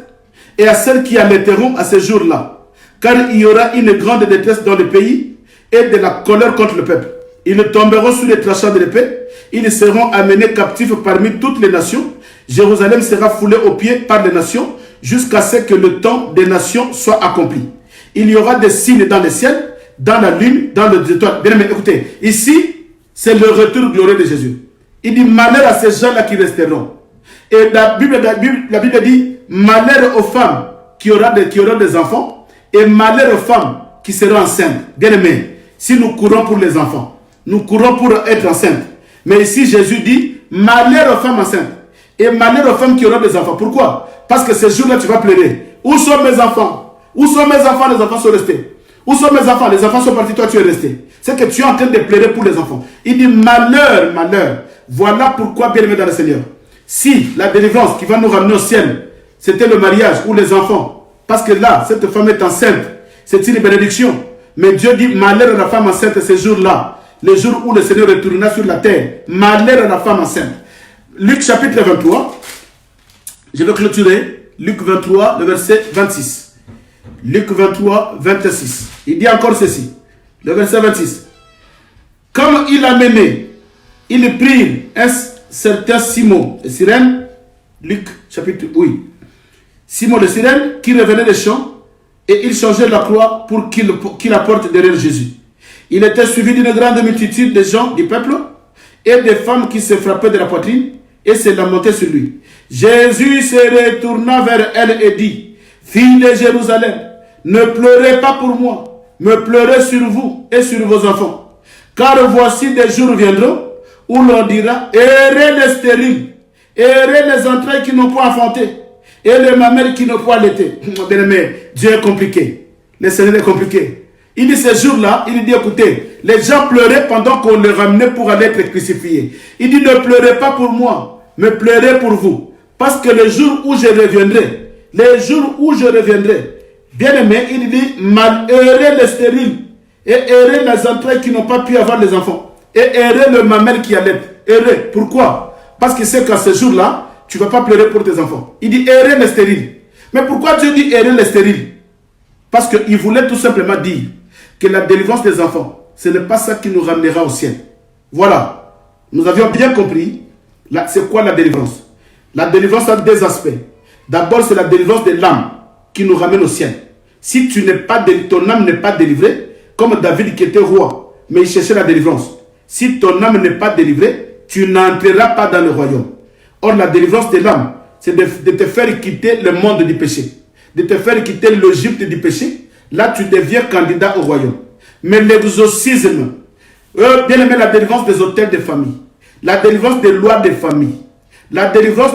et à celles qui allaiteront à ce jour-là. Car il y aura une grande détresse dans le pays et de la colère contre le peuple. Ils tomberont sous les tranchants de l'épée. Ils seront amenés captifs parmi toutes les nations. Jérusalem sera foulée aux pieds par les nations jusqu'à ce que le temps des nations soit accompli. Il y aura des signes dans le ciel, dans la lune, dans les étoiles. Bien aimé, écoutez, ici, c'est le retour glorieux de Jésus. Il dit malheur à ces gens-là qui resteront. Et la Bible dit malheur aux femmes qui auront des enfants et malheur aux femmes qui seront enceintes. Bien aimé, si nous courons pour les enfants, nous courons pour être enceintes. Mais ici, Jésus dit malheur aux femmes enceintes et malheur aux femmes qui auront des enfants. Pourquoi? Parce que ce jour-là, tu vas pleurer. Où sont mes enfants? Où sont mes enfants? Les enfants sont restés. Où sont mes enfants? Les enfants sont partis, toi tu es resté. C'est que tu es en train de pleurer pour les enfants. Il dit malheur, malheur. Voilà pourquoi, bien aimé dans le Seigneur, si la délivrance qui va nous ramener au ciel, c'était le mariage ou les enfants, parce que là, cette femme est enceinte, c'est une bénédiction. Mais Dieu dit malheur à la femme enceinte ce jour-là, le jour où le Seigneur retournera sur la terre. Malheur à la femme enceinte. Luc chapitre 23, je vais clôturer. Luc 23, le verset 26. Luc 23, 26. Il dit encore ceci, le verset 26. Comme il a mené, ils prirent un certain Simon de Cyrène, Luc chapitre 8. Simon de Cyrène qui revenait des champs et il changeait la croix pour qu'il apporte derrière Jésus. Il était suivi d'une grande multitude de gens du peuple et des femmes qui se frappaient de la poitrine et se lamentaient sur lui. Jésus se retourna vers elle et dit, fille de Jérusalem, ne pleurez pas pour moi, mais pleurez sur vous et sur vos enfants. Car voici des jours viendront où l'on dira, errez les stériles, errez les entrailles qui n'ont pas enfanté, et les mamelles qui n'ont pas allaité. Bien-aimé, Dieu est compliqué. Le Seigneur est compliqué. Il dit ce jour-là, il dit écoutez, les gens pleuraient pendant qu'on les ramenait pour aller être crucifiés. Il dit ne pleurez pas pour moi, mais pleurez pour vous. Parce que le jour où je reviendrai, bien-aimé, il dit malheureux les stériles, et heureux les entrailles qui n'ont pas pu avoir les enfants, et heureux le mamelle qui allait. Heureux. Pourquoi? Parce qu'il sait qu'à ce jour-là, tu ne vas pas pleurer pour tes enfants. Il dit heureux les stériles. Mais pourquoi Dieu dit heureux les stériles? Parce qu'il voulait tout simplement dire que la délivrance des enfants, ce n'est pas ça qui nous ramènera au ciel. Voilà. Nous avions bien compris, c'est quoi la délivrance? La délivrance a deux aspects. D'abord, c'est la délivrance de l'âme qui nous ramène au ciel. Si tu n'es pas ton âme n'est pas délivrée, comme David qui était roi, mais il cherchait la délivrance. Si ton âme n'est pas délivrée, tu n'entreras pas dans le royaume. Or, la délivrance de l'âme, c'est de te faire quitter le monde du péché, de te faire quitter l'Égypte du péché. Là, tu deviens candidat au royaume. Mais l'exorcisme, bien aimé, la délivrance des hôtels de famille, la délivrance des lois de famille, la délivrance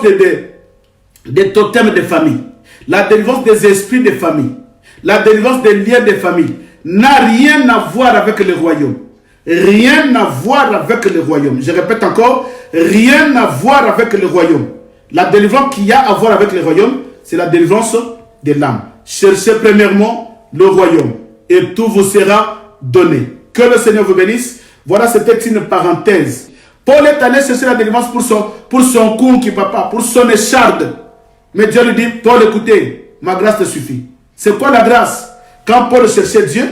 des totems de famille, la délivrance des esprits de famille, la délivrance des liens de famille, n'a rien à voir avec le royaume. Rien à voir avec le royaume. Je répète encore, rien à voir avec le royaume. La délivrance qu'il y a à voir avec le royaume, c'est la délivrance de l'âme. Cherchez premièrement le royaume et tout vous sera donné. Que le Seigneur vous bénisse. Voilà, c'était une parenthèse. Paul est allé chercher la délivrance pour son conquis, papa, pour son écharde. Mais Dieu lui dit, Paul, écoutez, ma grâce te suffit. C'est quoi la grâce? Quand Paul cherchait Dieu,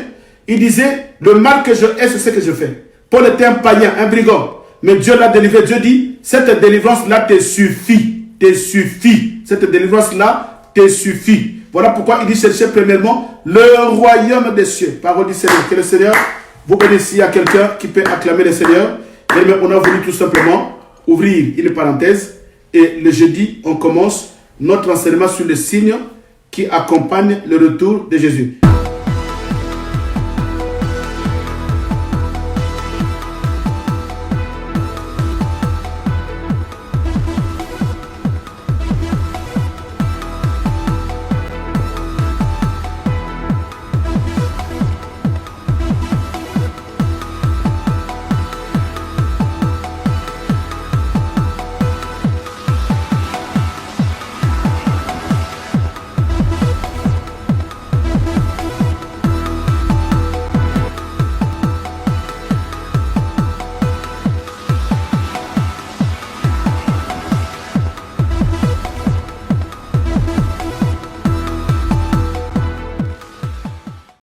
il disait, le mal que je hais, c'est ce que je fais. Paul était un païen, un brigand. Mais Dieu l'a délivré. Dieu dit, cette délivrance-là te suffit. Te suffit. Cette délivrance-là te suffit. Voilà pourquoi il dit, cherchez premièrement le royaume des cieux. Parole du Seigneur. Que le Seigneur vous bénisse. Il y a quelqu'un qui peut acclamer le Seigneur. Mais on a voulu tout simplement ouvrir une parenthèse. Et le jeudi, on commence notre enseignement sur les signes qui accompagnent le retour de Jésus.